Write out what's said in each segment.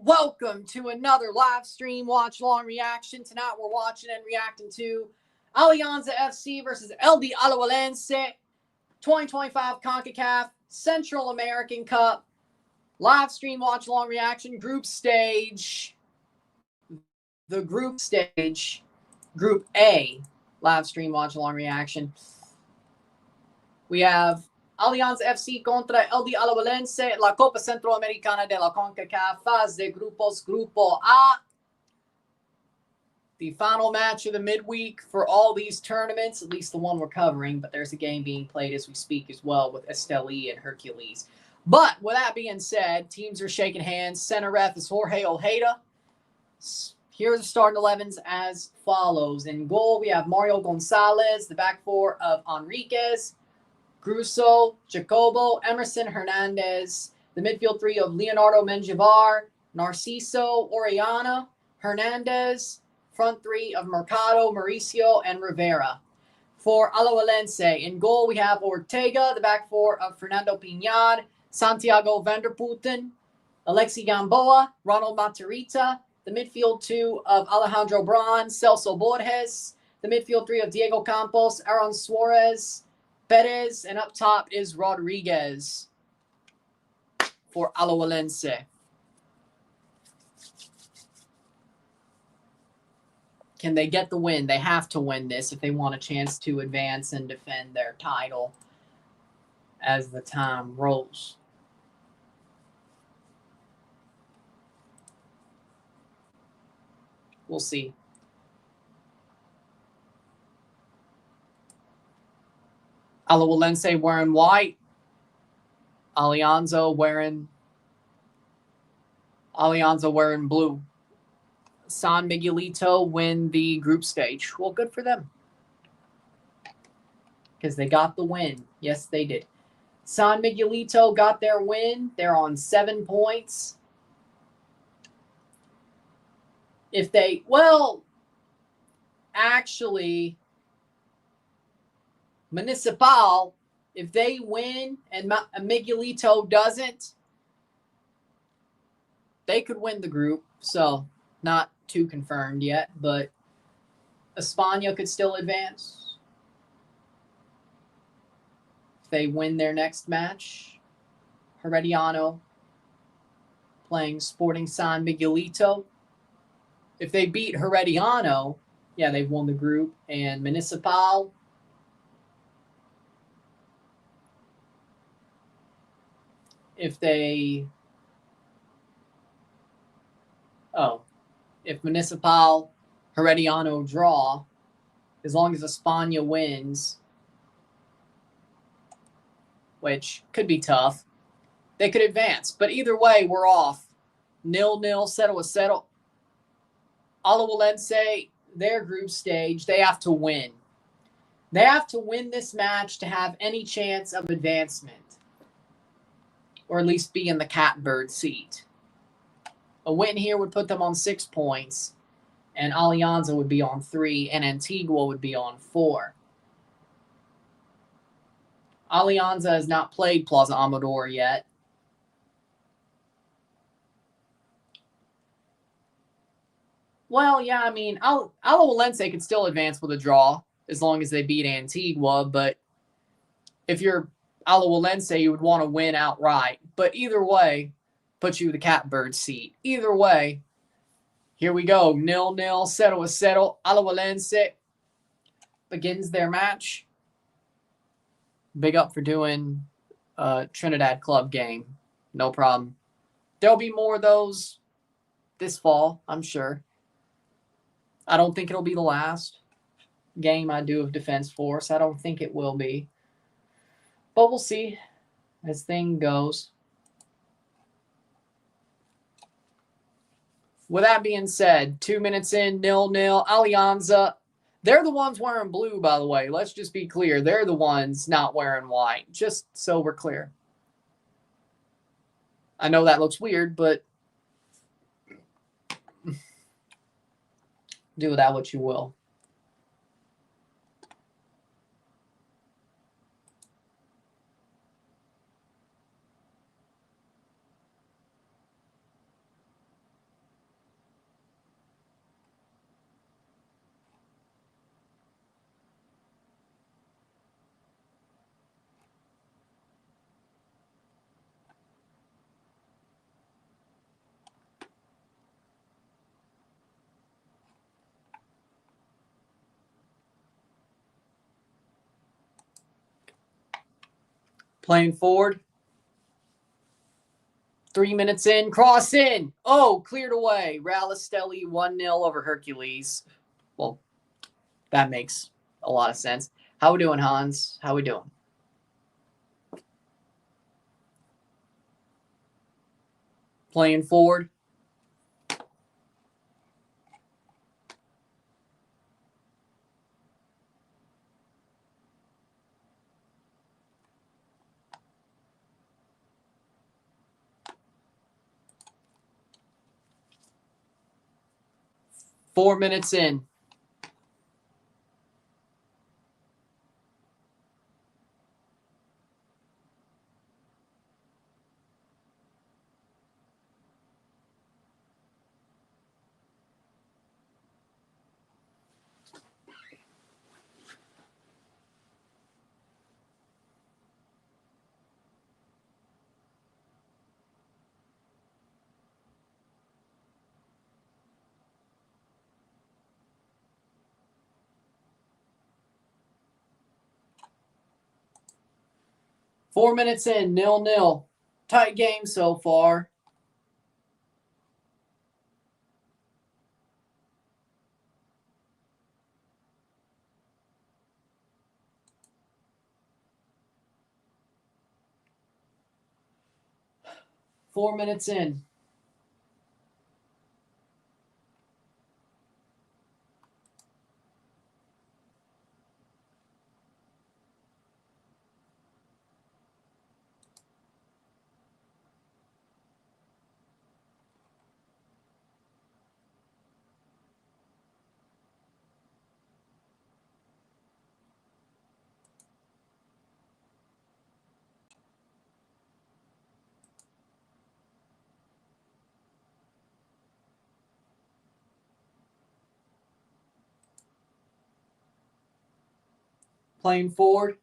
welcome to another live stream watch-along reaction. Tonight we're watching and reacting to Alianza FC versus LD Alajuelense 2025 CONCACAF Central American Cup live stream watch-along reaction group stage. The group stage, Group A live stream watch-along reaction. We have Alianza FC contra LD Alajuelense, la Copa Centroamericana de la CONCACAF, fase de grupos, Grupo A. The final match of the midweek for all these tournaments, at least the one we're covering, but there's a game being played as we speak as well with Esteli and Hercules. But with that being said, teams are shaking hands. Center ref is Jorge Ojeda. Here are the starting 11s as follows. In goal, we have Mario Gonzalez, the back four of Enriquez, Grusso, Jacobo, Emerson Hernandez, the midfield three of Leonardo Menjivar, Narciso Orellana, Hernandez, front three of Mercado, Mauricio, and Rivera. For Alajuelense, in goal we have Ortega, the back four of Fernando Piñar, Santiago Vanderputten, Alexi Gamboa, Ronald Matarrita, the midfield two of Alejandro Bron, Celso Borges, the midfield three of Diego Campos, Aaron Suarez, Perez, and up top is Rodriguez for Alajuelense. Can they get the win? They have to win this if they want a chance to advance and defend their title as the time rolls. We'll see. Alajuelense wearing white. Alianza wearing blue. San Miguelito win the group stage. Well, good for them. Because they got the win. Yes, they did. San Miguelito got their win. They're on 7 points. If they, well, actually, Municipal, if they win and Miguelito doesn't, they could win the group. So, not too confirmed yet, but España could still advance if they win their next match. Herediano playing Sporting San Miguelito. If they beat Herediano, yeah, they've won the group. And Municipal, if Municipal, Herediano draw, as long as España wins, which could be tough, they could advance. But either way, we're off. 0-0, settle. Alajuelense, their group stage, they have to win. They have to win this match to have any chance of advancement, or at least be in the catbird seat. A win here would put them on 6 points, and Alianza would be on 3, and Antigua would be on 4. Alianza has not played Plaza Amador yet. Well, yeah, I mean, Alajuelense could still advance with a draw as long as they beat Antigua, but if you're Alajuelense, you would want to win outright. But either way, put you in the catbird seat. Either way, here we go. 0-0, settle. Alajuelense begins their match. Big up for doing a Trinidad club game. No problem. There'll be more of those this fall, I'm sure. I don't think it'll be the last game I do of Defense Force. I don't think it will be. But we'll see as things goes. With that being said, 2 minutes in, 0-0. Alianza, they're the ones wearing blue, by the way. Let's just be clear. They're the ones not wearing white, just so we're clear. I know that looks weird, but do with that what you will. Playing forward. 3 minutes in. Cross in. Oh, cleared away. Ralistelli 1-0 over Hercules. Well, that makes a lot of sense. How we doing, Hans? How we doing? Playing forward. Four minutes in. Four minutes in, 0-0. Tight game so far. Four minutes in. Playing forward.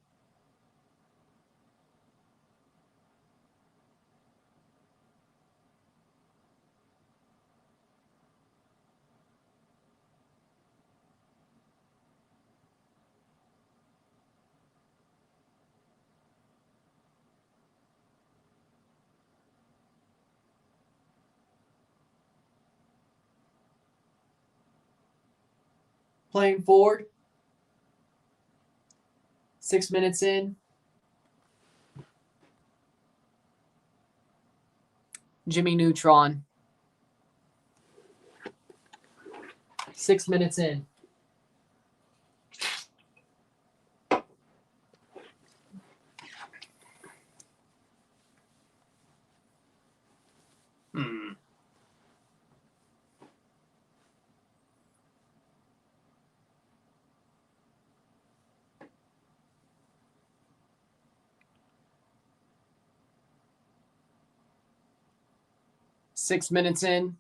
Playing forward. 6 minutes in. Jimmy Neutron. 6 minutes in. Hmm. Six minutes in.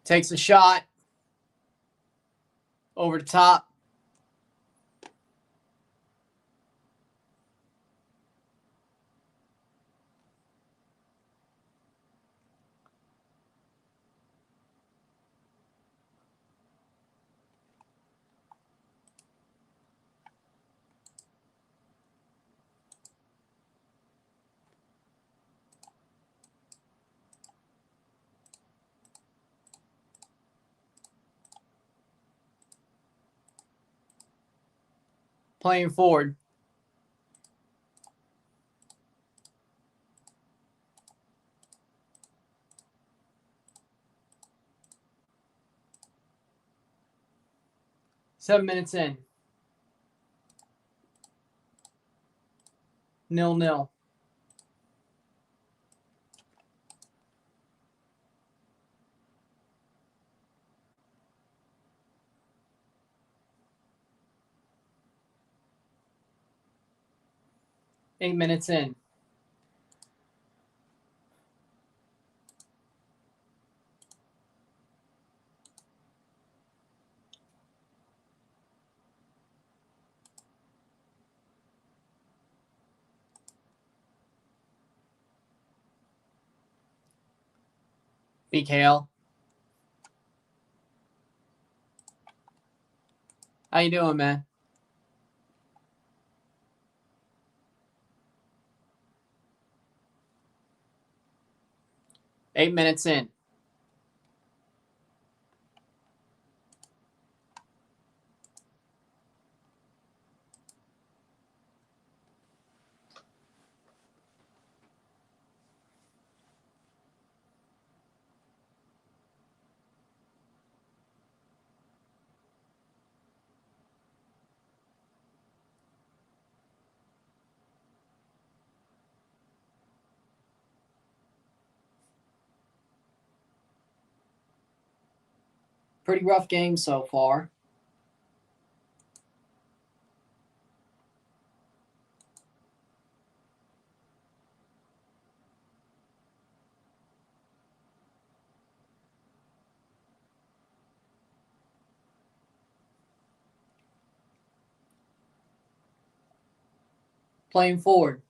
Takes a shot. Over the top. Playing forward. Seven minutes in. 0-0. Eight minutes in. BKL. How you doing, man? Eight minutes in. Pretty rough game so far. Playing forward.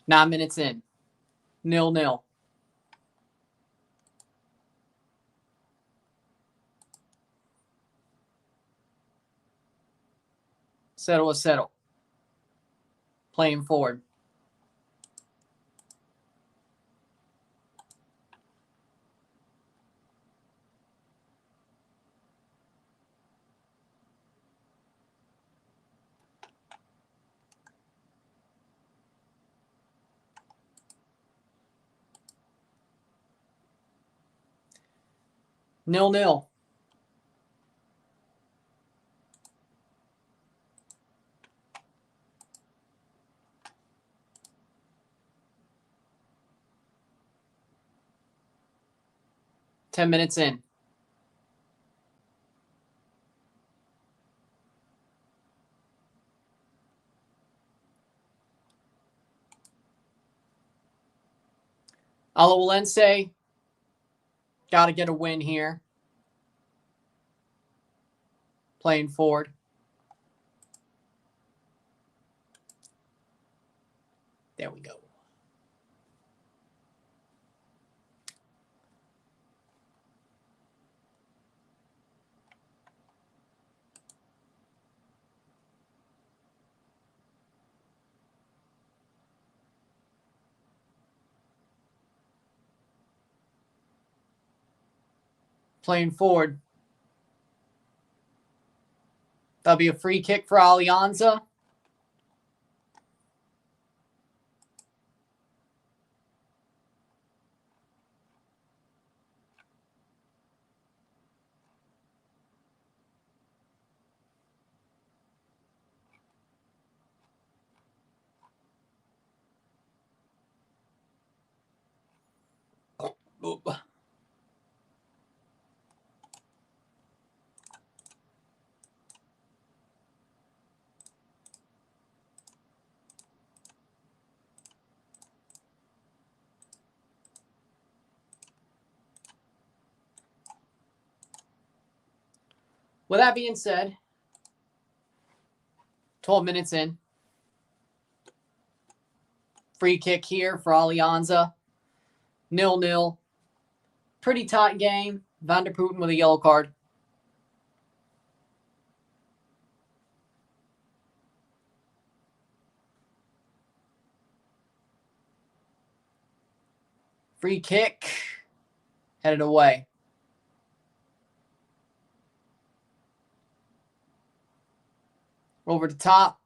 Nine minutes in. 0-0. Settle. Playing forward. Nil. 10 minutes in. Alajuelense. Got to get a win here. Playing forward. There we go. Playing forward. That'll be a free kick for Alianza. With that being said, 12 minutes in. Free kick here for Alianza. 0-0. Pretty tight game. Van der Putten with a yellow card. Free kick. Headed away. Over the top.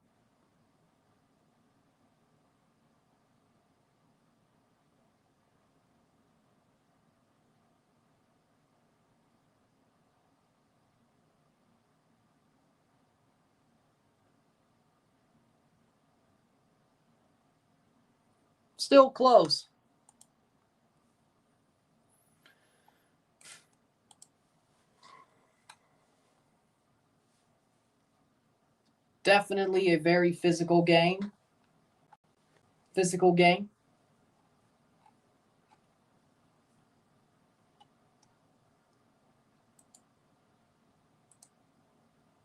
Still close. Definitely a very physical game.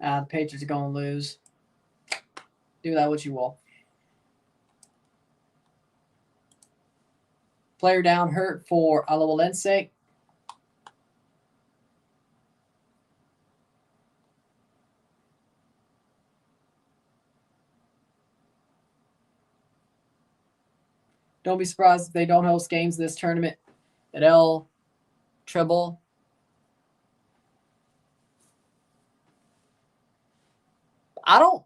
The Patriots are going to lose. Do that what you will. Player down hurt for Alajuelense. Don't be surprised if they don't host games this tournament at El Treble. I don't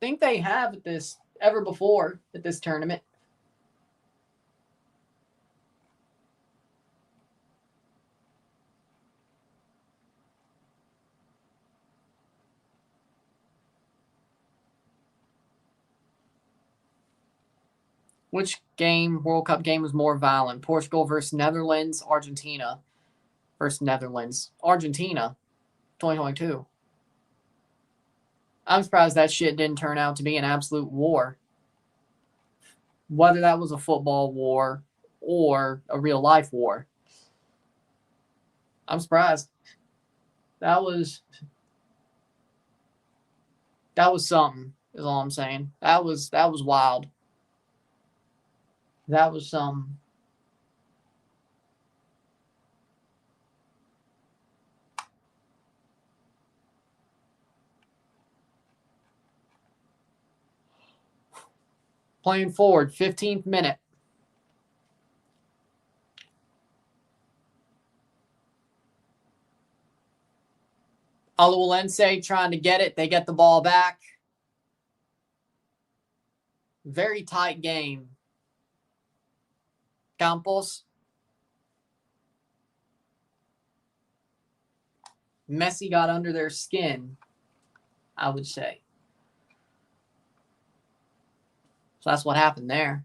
think they have at this ever before at this tournament. Which game, World Cup game, was more violent? Portugal versus Netherlands, Argentina versus Netherlands. Argentina, 2022. I'm surprised that shit didn't turn out to be an absolute war. Whether that was a football war or a real life war. I'm surprised. That was something, is all I'm saying. That was wild. That was some. Playing forward, 15th minute. Alajuelense trying to get it. They get the ball back. Very tight game. Campos. Messi got under their skin, I would say. So that's what happened there.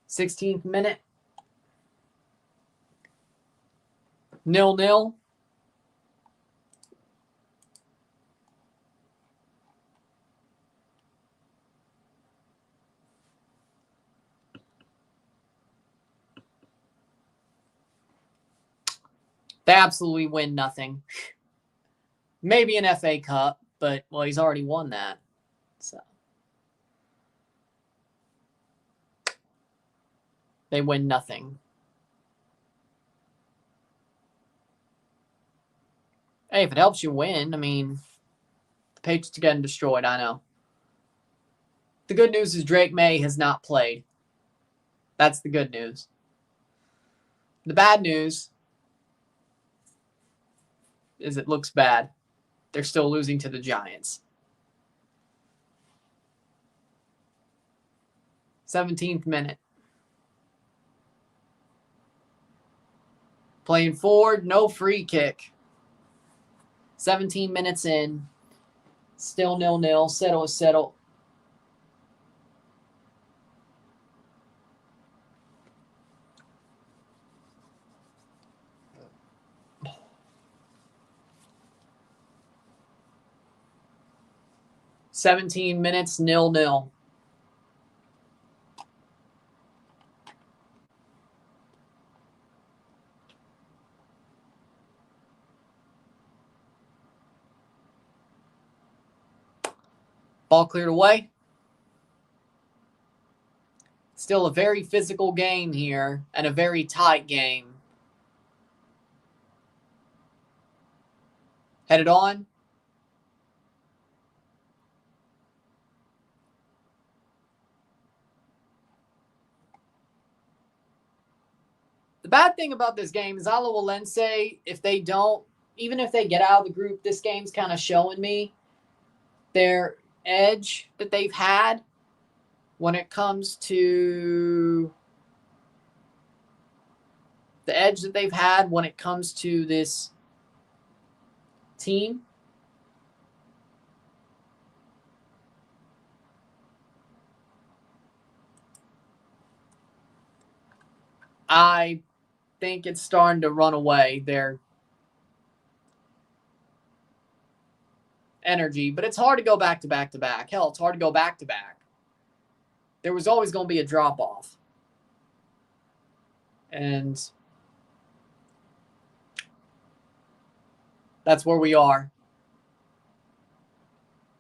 Sixteenth minute. 0-0. They absolutely win nothing. Maybe an FA Cup, but, well, he's already won that. So they win nothing. Hey, if it helps you win, I mean, the Patriots are getting destroyed, I know. The good news is Drake May has not played. That's the good news. The bad news is it looks bad. They're still losing to the Giants. 17th minute. Playing forward, no free kick. 17 minutes in. Still 0-0. Settle is settled. "17 minutes, 0-0. Ball cleared away. Still a very physical game here and a very tight game. Headed on. The bad thing about this game is Alajuelense, even if they get out of the group, this game's kind of showing me their edge that they've had when it comes to this team. I think it's starting to run away, their energy. But it's hard to go back to back to back. Hell, it's hard to go back to back. There was always going to be a drop-off. And that's where we are.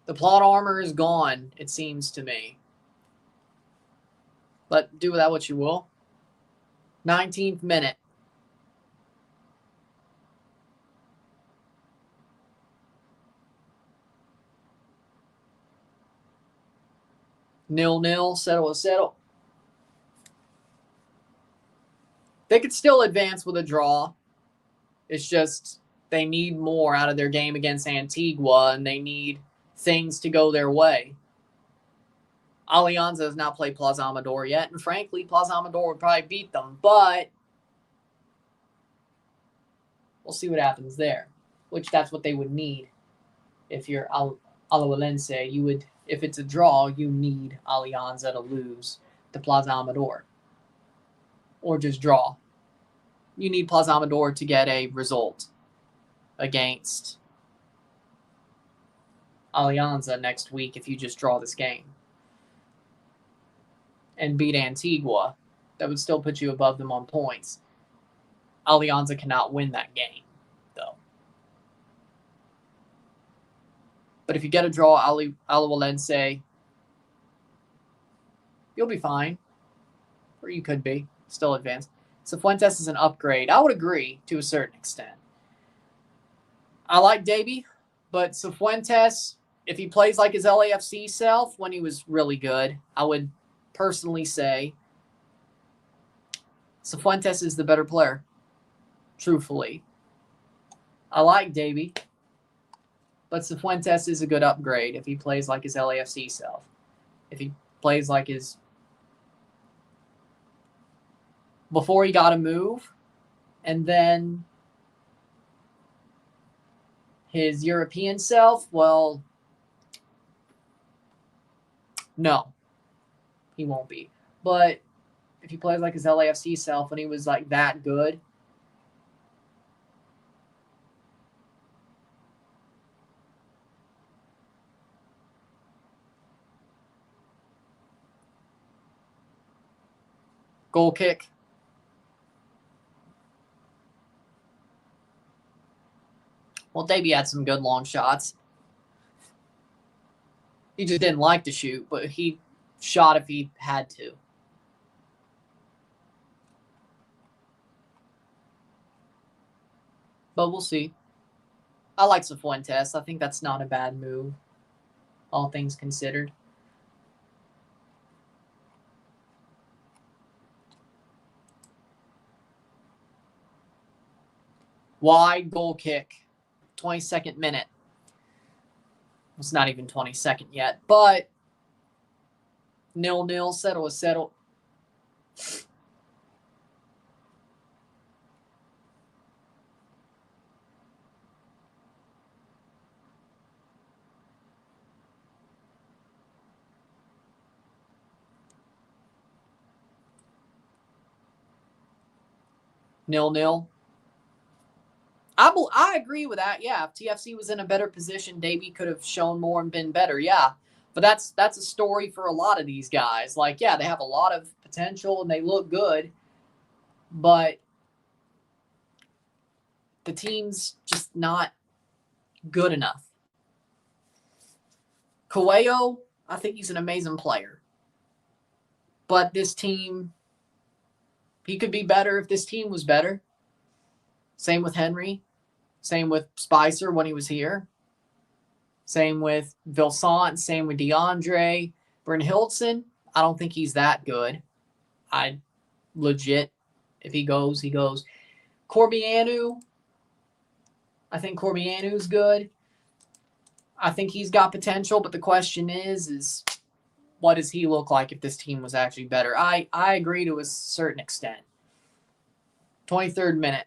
The plot armor is gone, it seems to me. But do with that what you will. 19th minute. Nil-nil, settle. They could still advance with a draw. It's just they need more out of their game against Antigua, and they need things to go their way. Alianza has not played Plaza Amador yet, and frankly, Plaza Amador would probably beat them, but we'll see what happens there, which that's what they would need. If you're Alajuelense, you would, if it's a draw, you need Alianza to lose to Plaza Amador. Or just draw. You need Plaza Amador to get a result against Alianza next week if you just draw this game. And beat Antigua. That would still put you above them on points. Alianza cannot win that game, though. But if you get a draw, Alajuelense, you'll be fine. Or you could be. Still advanced. Cifuentes is an upgrade. I would agree to a certain extent. I like Davey, but Cifuentes, if he plays like his LAFC self when he was really good, I would personally say Cifuentes is the better player. Truthfully. I like Davey, but Cifuentes is a good upgrade if he plays like his LAFC self. If he plays like his before he got a move, and then his European self, well, no, he won't be. But if he plays like his LAFC self when he was like that good, goal kick. Well, Davey had some good long shots. He just didn't like to shoot, but he shot if he had to. But we'll see. I like Cifuentes. I think that's not a bad move, all things considered. Wide goal kick. 22nd minute. It's not even 22nd yet, but 0-0, settle. Nil. I agree with that. Yeah, if TFC was in a better position, Davey could have shown more and been better. Yeah, but that's a story for a lot of these guys. Like, yeah, they have a lot of potential and they look good, but the team's just not good enough. Coelho, I think he's an amazing player, but this team, he could be better if this team was better. Same with Henry. Same with Spicer when he was here. Same with Vilsant. Same with DeAndre. Brynhildsen, I don't think he's that good. I legit, if he goes, he goes. Corbianu, I think Corbianu's good. I think he's got potential, but the question is what does he look like if this team was actually better? I agree to a certain extent. 23rd minute.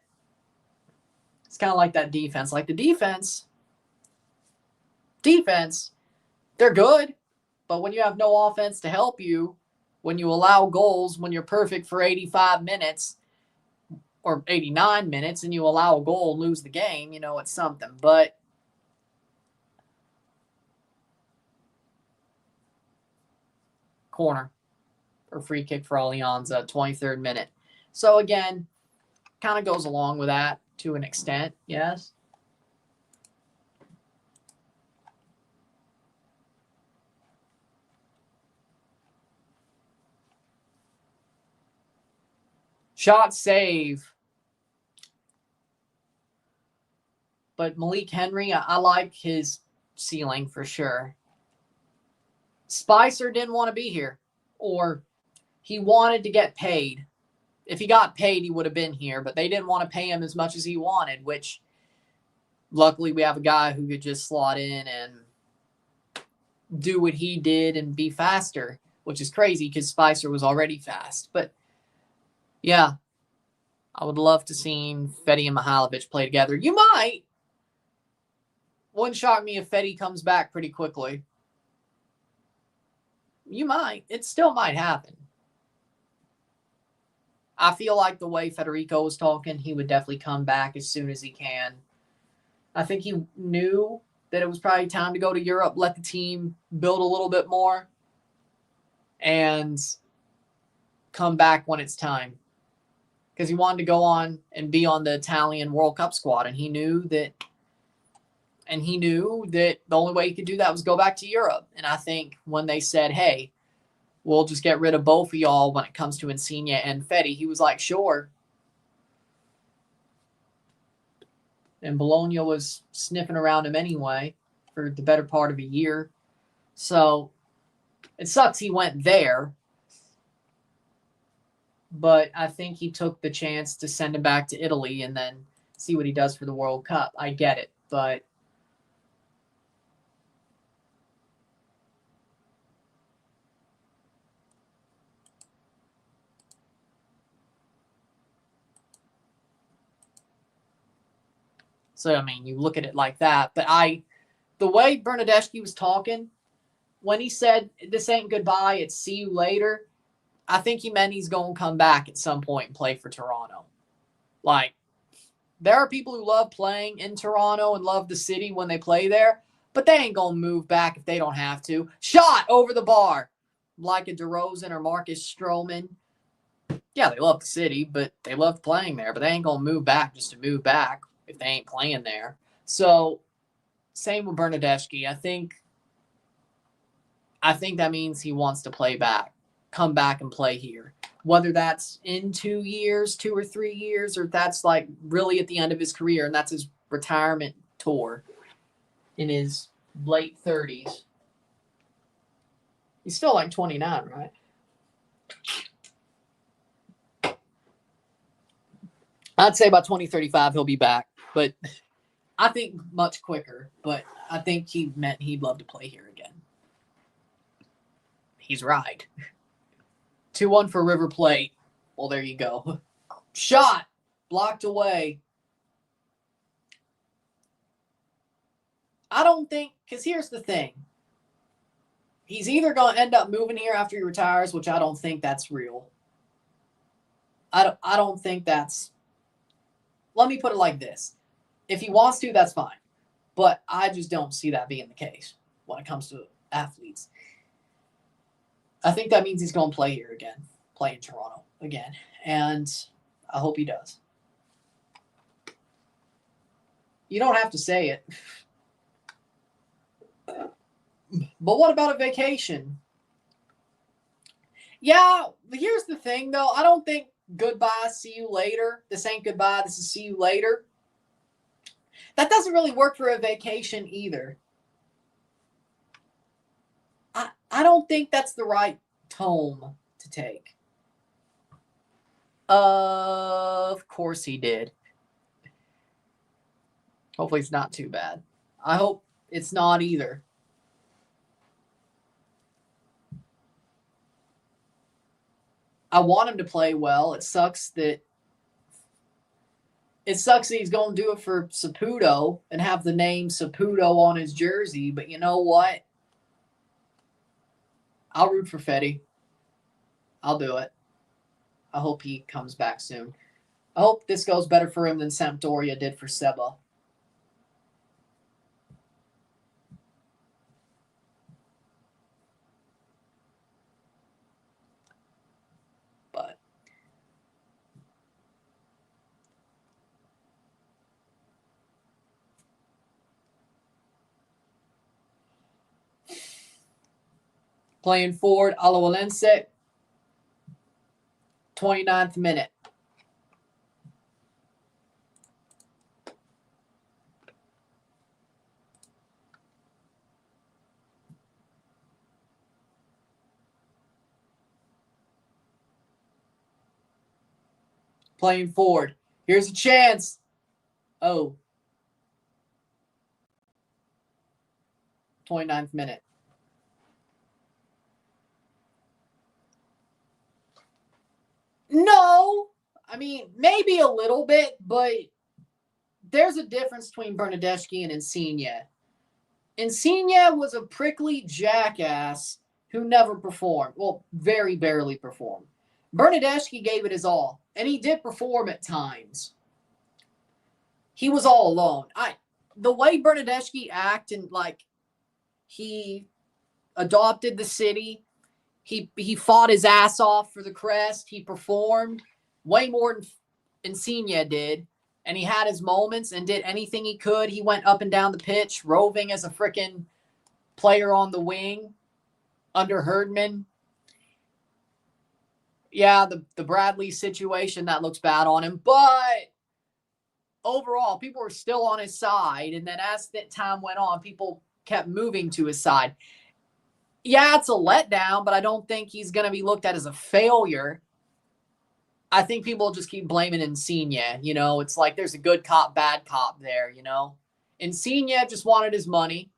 It's kind of like that defense. Like the defense, they're good. But when you have no offense to help you, when you allow goals, when you're perfect for 85 minutes, or 89 minutes and you allow a goal and lose the game, it's something. But corner or free kick for Alianza, 23rd minute. So again, kind of goes along with that to an extent, yes. Shot save. But Malik Henry, I like his ceiling for sure. Spicer didn't want to be here, or he wanted to get paid. If he got paid, he would have been here, but they didn't want to pay him as much as he wanted, which luckily we have a guy who could just slot in and do what he did and be faster, which is crazy because Spicer was already fast. But yeah, I would love to see Fetty and Mihailovic play together. You might. Wouldn't shock me if Fetty comes back pretty quickly. You might. It still might happen. I feel like the way Federico was talking, he would definitely come back as soon as he can. I think he knew that it was probably time to go to Europe, let the team build a little bit more, and come back when it's time. Because he wanted to go on and be on the Italian World Cup squad, and he knew that the only way he could do that was go back to Europe. And I think when they said, hey, we'll just get rid of both of y'all when it comes to Insigne and Fetty, he was like, sure. And Bologna was sniffing around him anyway for the better part of a year. So it sucks he went there. But I think he took the chance to send him back to Italy and then see what he does for the World Cup. I get it, but so, I mean, you look at it like that. But the way Bernardeschi was talking, when he said, this ain't goodbye, it's see you later, I think he meant he's going to come back at some point and play for Toronto. Like, there are people who love playing in Toronto and love the city when they play there, but they ain't going to move back if they don't have to. Shot over the bar, like a DeRozan or Marcus Stroman. Yeah, they love the city, but they love playing there, but they ain't going to move back just to move back if they ain't playing there. So, same with Bernardeschi. I think that means he wants to play back, come back and play here. Whether that's in 2 years, 2 or 3 years, or that's like really at the end of his career, and that's his retirement tour in his late 30s. He's still like 29, right? I'd say by 2035 he'll be back, but I think much quicker. But I think he meant he'd love to play here again. He's right. 2-1 for River Plate. Well, there you go. Shot. Blocked away. I don't think, because here's the thing. He's either going to end up moving here after he retires, which I don't think that's real. I don't think that's, let me put it like this. If he wants to, that's fine. But I just don't see that being the case when it comes to athletes. I think that means he's going to play here again, play in Toronto again. And I hope he does. You don't have to say it. But what about a vacation? Yeah, here's the thing, though. I don't think goodbye, see you later. This ain't goodbye, this is see you later. That doesn't really work for a vacation either. I don't think that's the right tone to take. Of course he did. Hopefully it's not too bad. I hope it's not either. I want him to play well. It sucks that he's going to do it for Saputo and have the name Saputo on his jersey. But you know what? I'll root for Fetty. I'll do it. I hope he comes back soon. I hope this goes better for him than Sampdoria did for Seba. But playing forward, Alajuelense, 29th minute. Playing forward. Here's a chance. Oh. 29th minute. No. I mean, maybe a little bit, but there's a difference between Bernadeschi and Insigne. Insigne was a prickly jackass who never performed. Well, very barely performed. Bernadeschi gave it his all, and he did perform at times. He was all alone. The way Bernadeschi acted, and like he adopted the city, he fought his ass off for the crest. He performed way more than Insigne did, and he had his moments and did anything he could. He went up and down the pitch, roving as a freaking player on the wing under Herdman. Yeah, the Bradley situation, that looks bad on him. But overall, people were still on his side. And then as that time went on, people kept moving to his side. Yeah, it's a letdown, but I don't think he's going to be looked at as a failure. I think people just keep blaming Insigne. You know, it's like there's a good cop, bad cop there, you know. Insigne just wanted his money.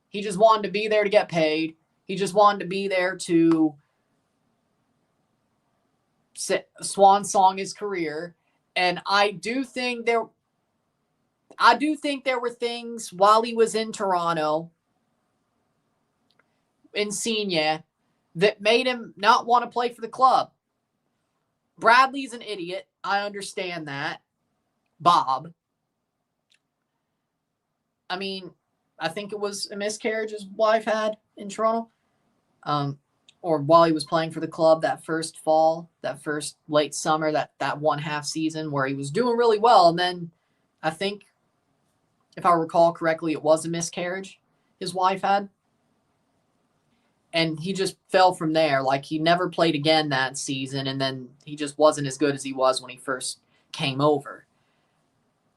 He just wanted to be there to get paid. He just wanted to be there to swan song his career. And I do think there were things while he was in Toronto, Insigne, that made him not want to play for the club. Bradley's an idiot. I understand that. Bob. I mean, I think it was a miscarriage his wife had in Toronto. Or while he was playing for the club that first fall, that first late summer, that one half season where he was doing really well. And then I think, if I recall correctly, it was a miscarriage his wife had. And he just fell from there. Like, he never played again that season, and then he just wasn't as good as he was when he first came over.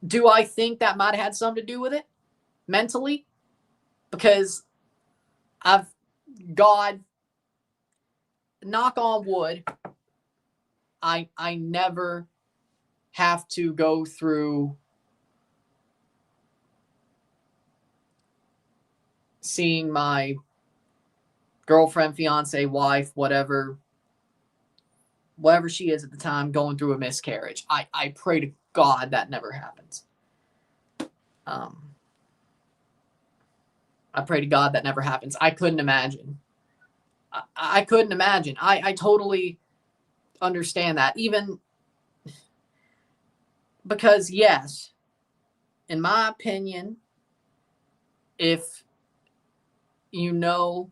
Do I think that might have had something to do with it mentally? Because God, knock on wood, I never have to go through seeing my girlfriend, fiance, wife, whatever she is at the time, going through a miscarriage. I pray to God that never happens. I pray to God that never happens. I couldn't imagine. I couldn't imagine. I totally understand that. Even because, yes, in my opinion, if you know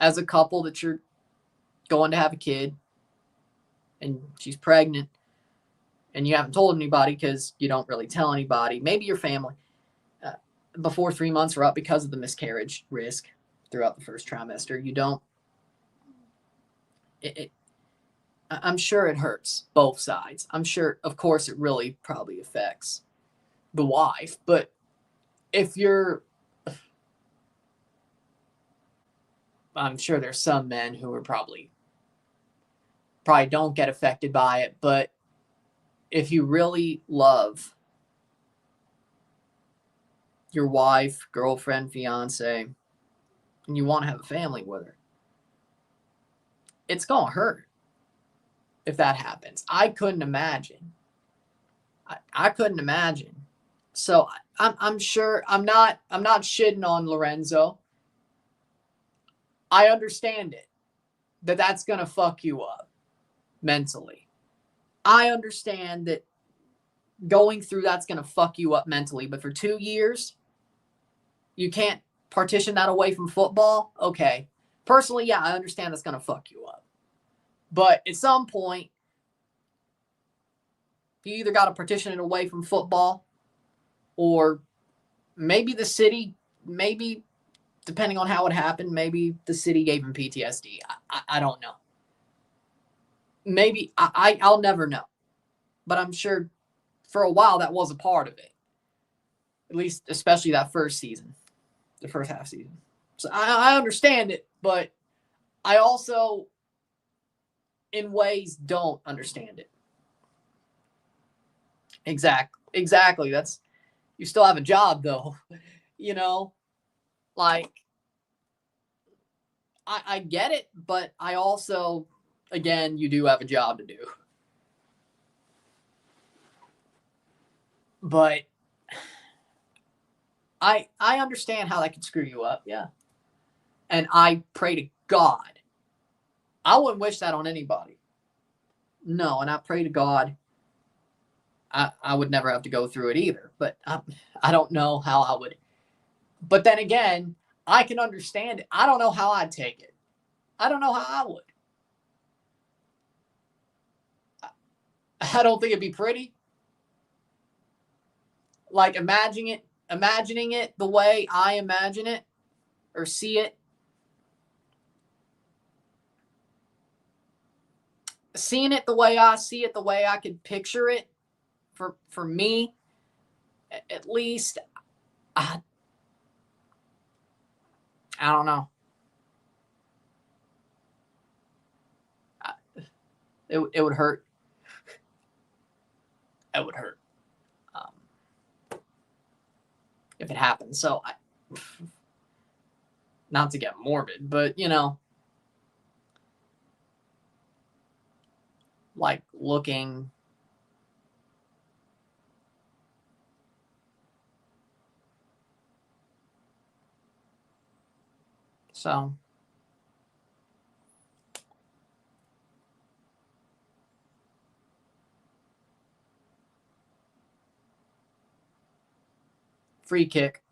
as a couple that you're going to have a kid and she's pregnant and you haven't told anybody because you don't really tell anybody, maybe your family, before 3 months are up because of the miscarriage risk throughout the first trimester, you don't. I'm sure it hurts both sides. I'm sure, of course, it really probably affects the wife. But if you're, I'm sure there's some men who are probably don't get affected by it. But if you really love your wife, girlfriend, fiance, and you want to have a family with her, it's going to hurt if that happens. I couldn't imagine. I couldn't imagine. So I'm sure I'm not shitting on Lorenzo. I understand it, that's going to fuck you up mentally. I understand that going through that's going to fuck you up mentally. But for 2 years, you can't partition that away from football. Okay. Personally, yeah, I understand that's going to fuck you up. But at some point, you either got to partition it away from football, or maybe the city, maybe depending on how it happened, maybe the city gave him PTSD. I don't know. Maybe I'll never know. But I'm sure for a while that was a part of it. At least, especially that first season, the first half season. So I understand it, but I also, in ways, don't understand it. Exactly. That's, you still have a job though, you know, like I get it, but I also, again, you do have a job to do. But I understand how that could screw you up, yeah. And I pray to God, I wouldn't wish that on anybody. No, and I pray to God I would never have to go through it either. But I don't know how I would. But then again, I can understand it. I don't know how I'd take it. I don't know how I would. I don't think it'd be pretty. Like imagining it the way I imagine it or see it. Seeing it the way I see it, the way I could picture it, for me, at least, I don't know. It would hurt. It would hurt if it happened. So, not to get morbid, but like looking. So, free kick.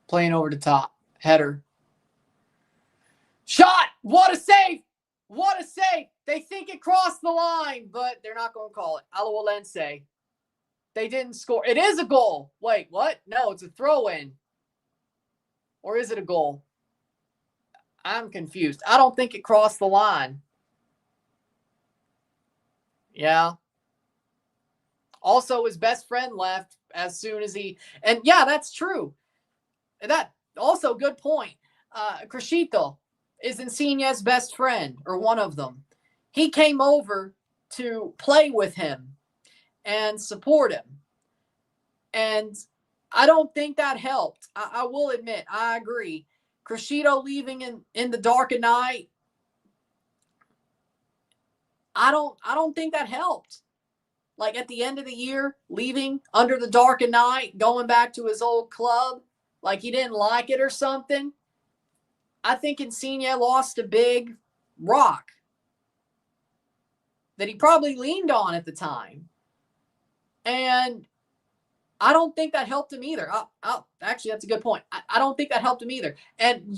Playing over the top. Header. Shot! What a save! What a save! They think it crossed the line, but they're not going to call it. Alajuelense. They didn't score. It is a goal. Wait, what? No, it's a throw-in. Or is it a goal? I'm confused. I don't think it crossed the line. Yeah. Also, his best friend left as soon as he... And yeah, that's true. That also, good point. Crescito is Insigne's best friend, or one of them. He came over to play with him and support him. And I don't think that helped. I will admit, I agree. Crescito leaving in the dark of night, I don't think that helped. Like at the end of the year, leaving under the dark of night, going back to his old club, like he didn't like it or something. I think Insigne lost a big rock that he probably leaned on at the time. And I don't think that helped him either. Actually, that's a good point. I don't think that helped him either. And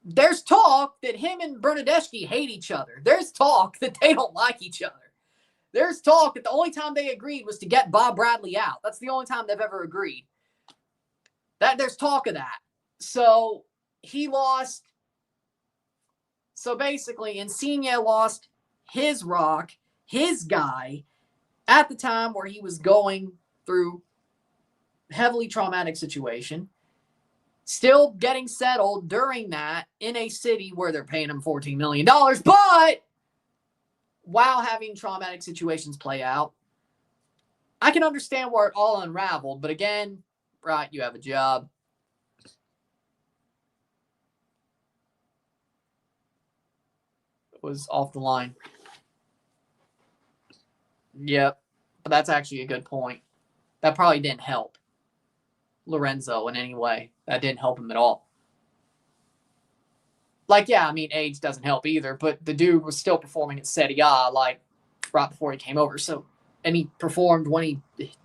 there's talk that him and Bernardeschi hate each other. There's talk that they don't like each other. There's talk that the only time they agreed was to get Bob Bradley out. That's the only time they've ever agreed. There's talk of that. So he lost. So basically, Insigne lost his rock, his guy, at the time where he was going through heavily traumatic situation, still getting settled during that in a city where they're paying him $14 million, but while having traumatic situations play out. I can understand where it all unraveled, but again, right, you have a job. It was off the line. Yep, but that's actually a good point. That probably didn't help Lorenzo in any way. That didn't help him at all. Like, yeah, I mean, age doesn't help either, but the dude was still performing at Serie A, like, right before he came over. So, and he performed when he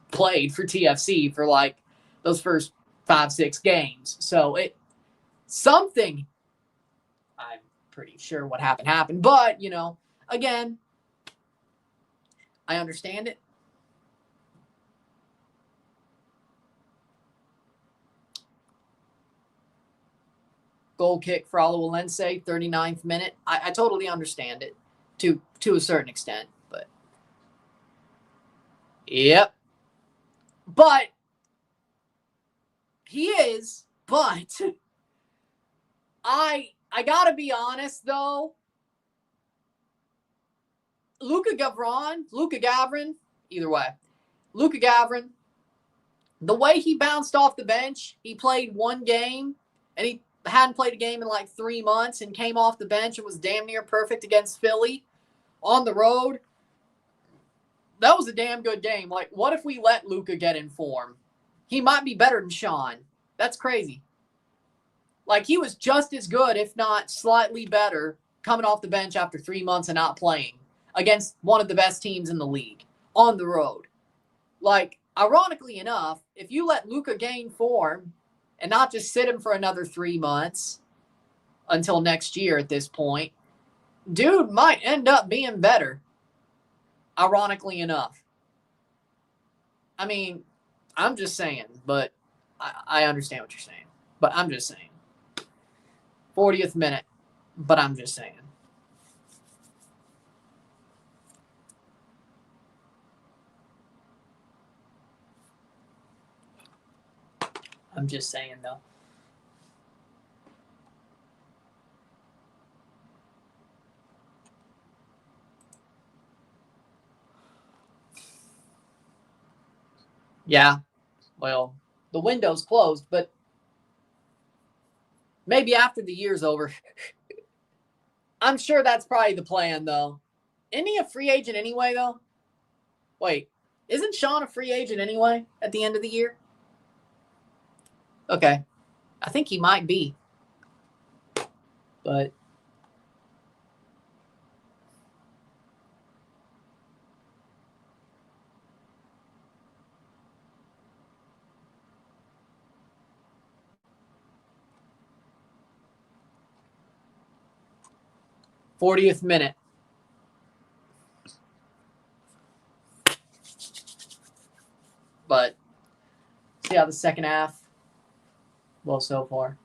played for TFC for, like, those first 5-6 games. So, something, I'm pretty sure what happened. But, you know, again, I understand it. Goal kick for Alajuelense, 39th minute. I totally understand it to a certain extent, but yep. But he is, but I gotta be honest though. Luka Gavrin, either way. Luka Gavrin, the way he bounced off the bench, he played one game and he hadn't played a game in like 3 months and came off the bench and was damn near perfect against Philly on the road. That was a damn good game. Like, what if we let Luka get in form? He might be better than Sean. That's crazy. Like, he was just as good, if not slightly better, coming off the bench after 3 months and not playing against one of the best teams in the league on the road. Like, ironically enough, if you let Luka gain form and not just sit him for another 3 months until next year at this point, dude might end up being better, ironically enough. I mean, I'm just saying, but I understand what you're saying. But I'm just saying. 40th minute, but I'm just saying. I'm just saying, though. Yeah, well, the window's closed, but maybe after the year's over. I'm sure that's probably the plan, though. Isn't he a free agent anyway, though? Wait, isn't Sean a free agent anyway at the end of the year? Okay. I think he might be. But 40th minute. But see how the second half, well, so far.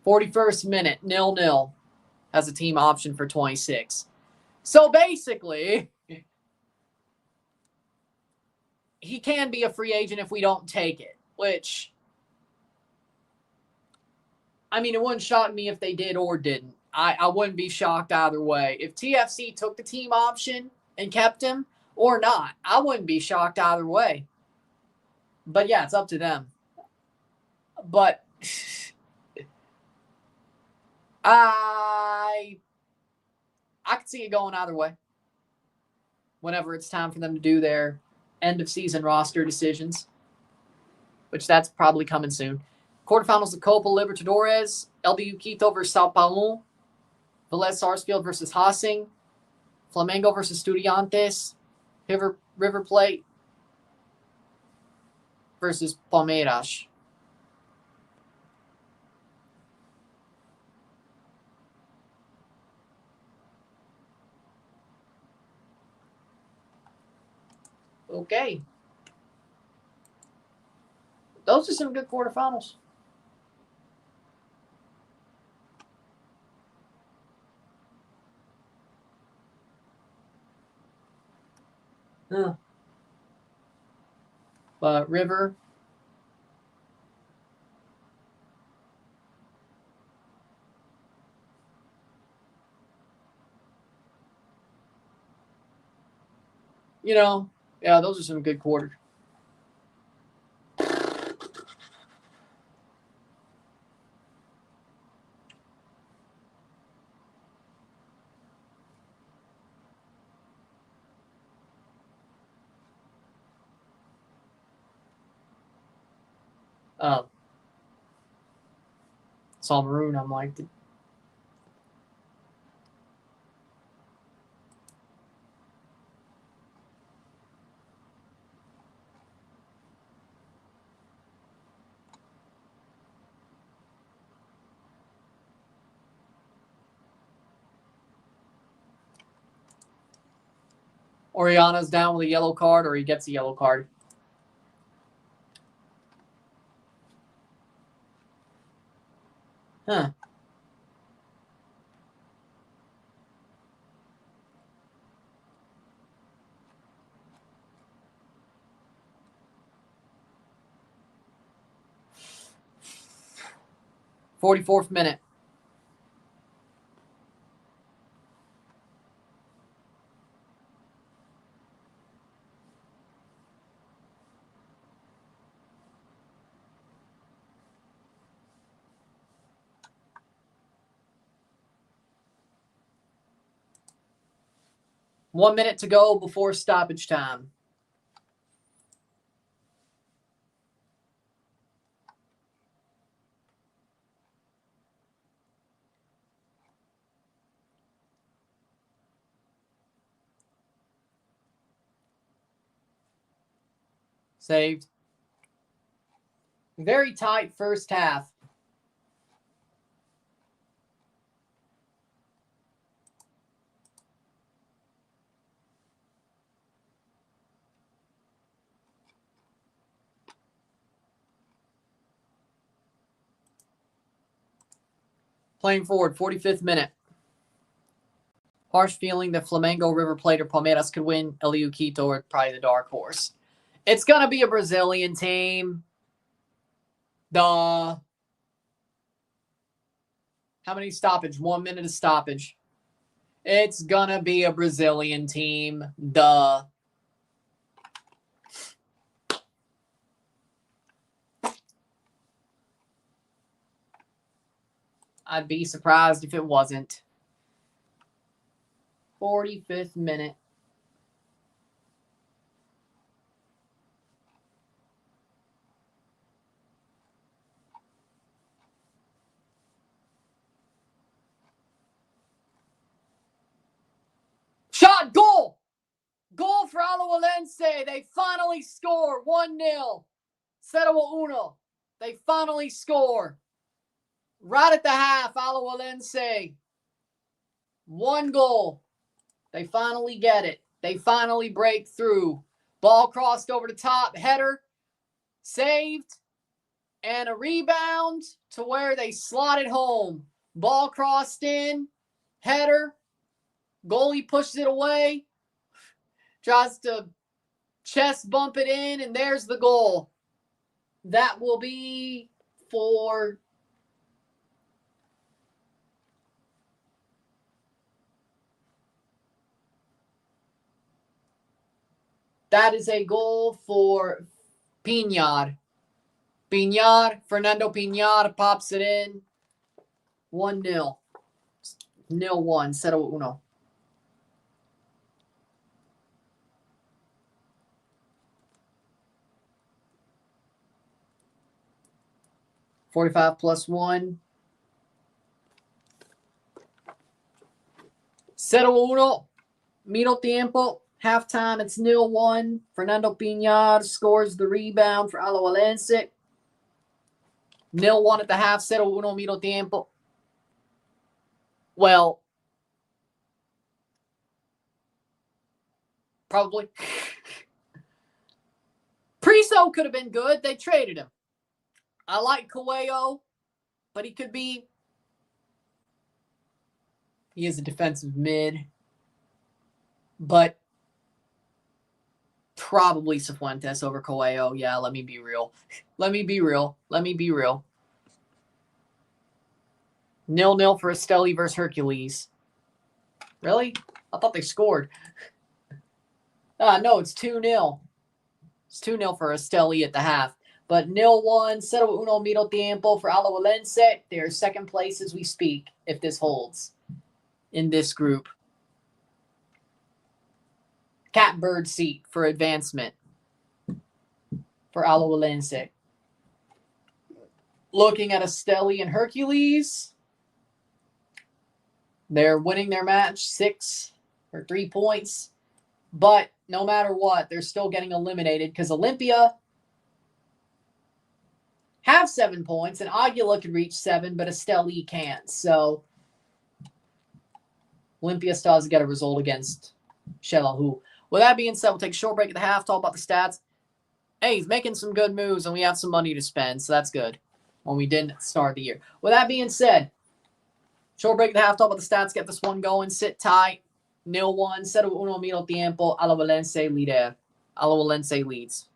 "41st minute, 0-0. Has a team option for 26. So basically, he can be a free agent if we don't take it, which, I mean, it wouldn't shock me if they did or didn't. I wouldn't be shocked either way. If TFC took the team option and kept him or not, I wouldn't be shocked either way. But yeah, it's up to them. But I could see it going either way. Whenever it's time for them to do their end of season roster decisions, which that's probably coming soon. Quarterfinals of Copa Libertadores, LBU Quito versus Sao Paulo, Vélez Sarsfield versus Racing, Flamengo versus Estudiantes, River Plate versus Palmeiras. Okay. Those are some good quarterfinals. But River, yeah, those are some good quarters. Saw maroon. I'm like, Oriana's down with a yellow card, or he gets a yellow card. Huh. .44th minute. One minute to go before stoppage time. Saved. Very tight first half. Playing forward, 45th minute. Harsh feeling that Flamengo, River Plate, or Palmeiras could win. LU Quito or probably the dark horse. It's going to be a Brazilian team. Duh. How many stoppage? 1 minute of stoppage. It's going to be a Brazilian team. Duh. I'd be surprised if it wasn't. 45th minute. Shot, goal! Goal for Alajuelense. They finally score. 1-0. 0-1. They finally score. Right at the half, Alajuelense. 1 goal. They finally get it. They finally break through. Ball crossed over the top. Header. Saved. And a rebound to where they slot it home. Ball crossed in. Header. Goalie pushes it away. Tries to chest bump it in, and there's the goal. That will be for that is a goal for Piñar. Fernando Piñar pops it in. 1-0. 0-1. 0-1. +1. 0-1. Middle tiempo. Halftime, it's 0-1. Fernando Piñar scores the rebound for Alajuelense. 0-1 at the half. 0-1 middle tiempo. Well, probably. Priso could have been good. They traded him. I like Coelho, but he could be. He is a defensive mid. But probably Cifuentes over Coelho. Yeah, let me be real. 0-0 for Esteli versus Hercules. Really? I thought they scored. No, it's 2-0. It's 2-0 for Esteli at the half. But 0-1, 0-1 middle tiempo for Alajuelense. They're second place as we speak, if this holds in this group. Catbird seat for advancement for Alajuelense. Looking at Esteli and Hercules, they're winning their match 3 points. But no matter what, they're still getting eliminated because Olympia have 7 points, and Aguila could reach 7, but Esteli can't. So Olympia still has to get a result against Shelahu. With that being said, we'll take a short break at the half, talk about the stats. Hey, he's making some good moves, and we have some money to spend, so that's good when we didn't start the year. With that being said, short break at the half, talk about the stats, get this one going, sit tight, 0-1, 0-1 tiempo, Alajuelense líder. Alajuelense leads.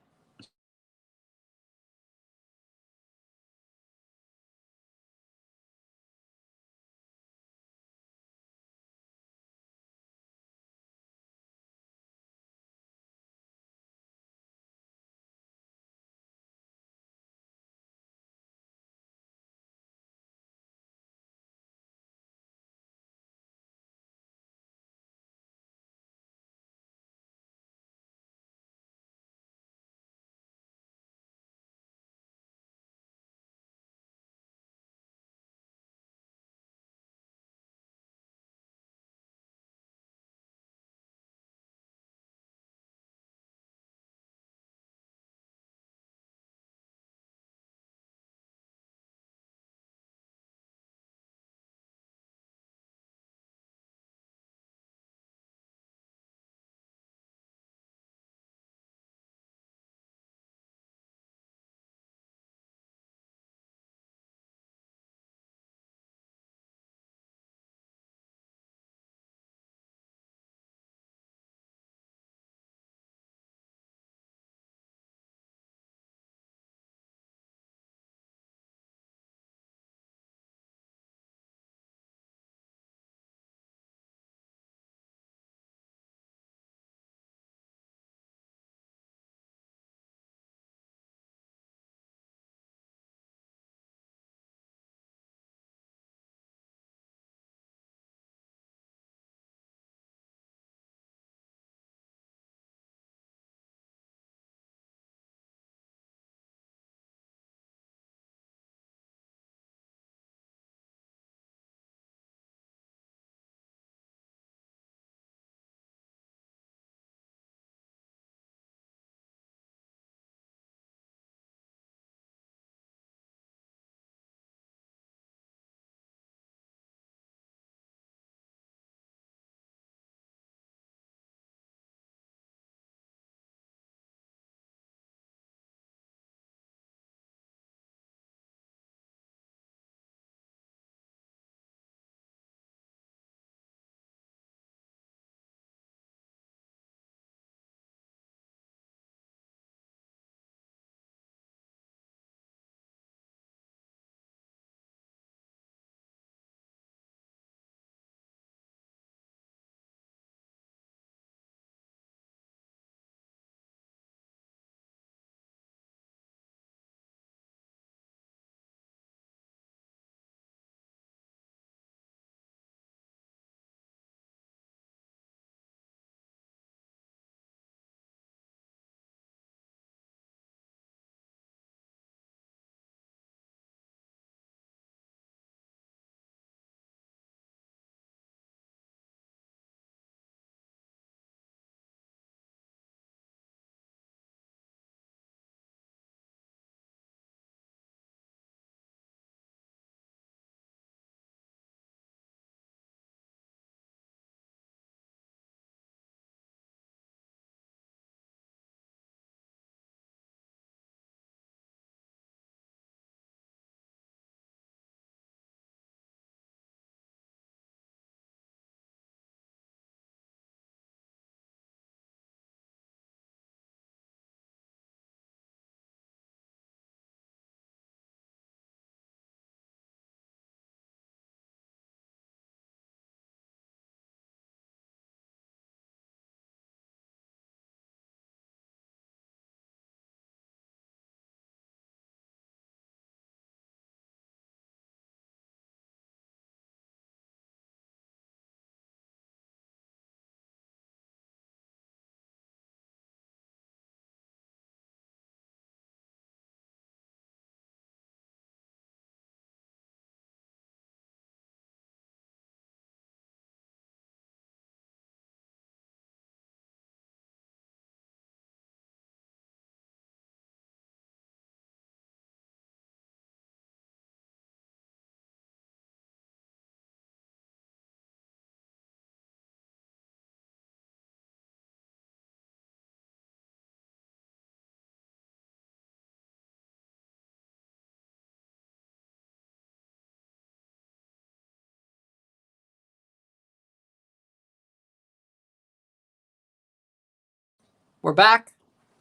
We're back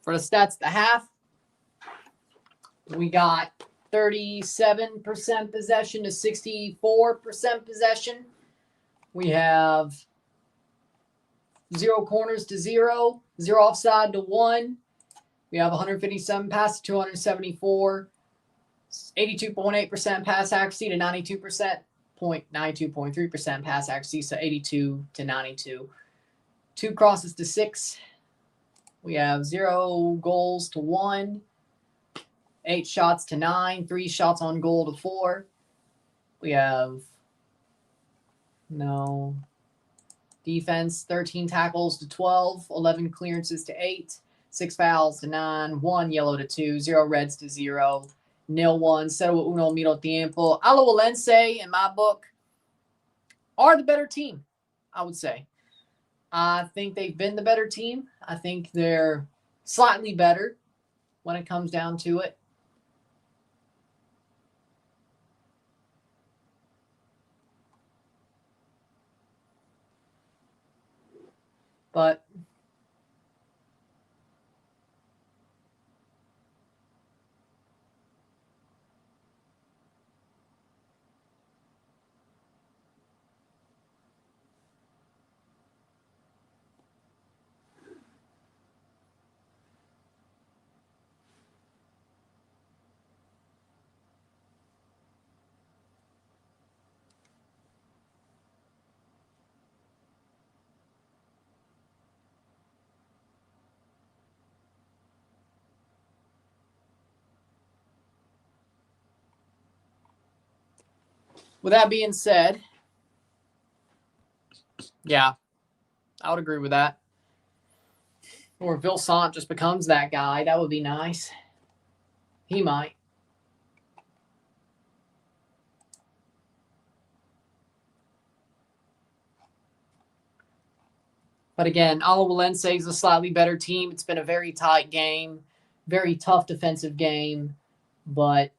for the stats at the half. We got 37% possession to 64% possession. We have 0 corners to 0, 0 offside to 1. We have 157 passes to 274, 82.8% pass accuracy to 92.3% pass accuracy, so 82 to 92. 2 crosses to 6. We have 0 goals to 1, 8 shots to 9, 3 shots on goal to 4. We have no defense, 13 tackles to 12, 11 clearances to 8, 6 fouls to 9, 1 yellow to 2, 0 reds to 0, 0-1, 0-1 medio tiempo. Alajuelense, in my book, are the better team, I would say. I think they've been the better team. I think they're slightly better when it comes down to it. But with that being said, yeah, I would agree with that. Or if Vilsant just becomes that guy, that would be nice. He might. But again, Alajuelense is a slightly better team. It's been a very tight game, very tough defensive game, but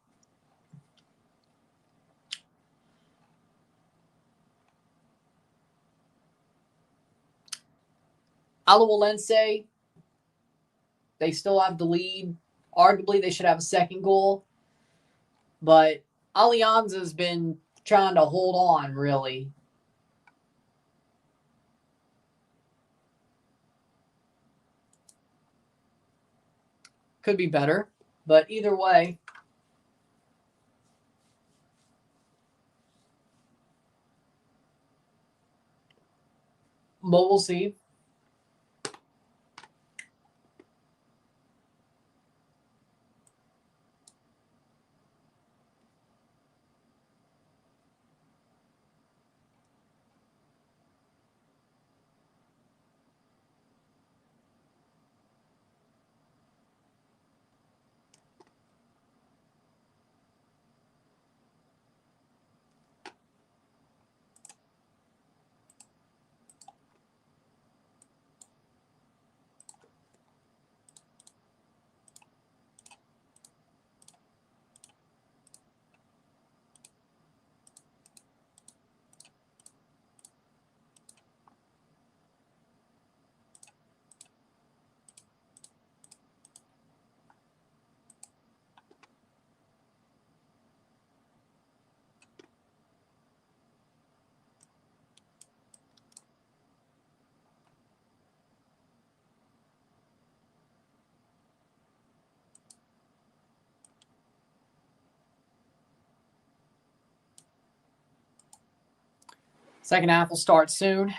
Alajuelense, they still have the lead. Arguably, they should have a second goal. But Alianza has been trying to hold on, really. Could be better. But either way, but we'll see. Second half will start soon.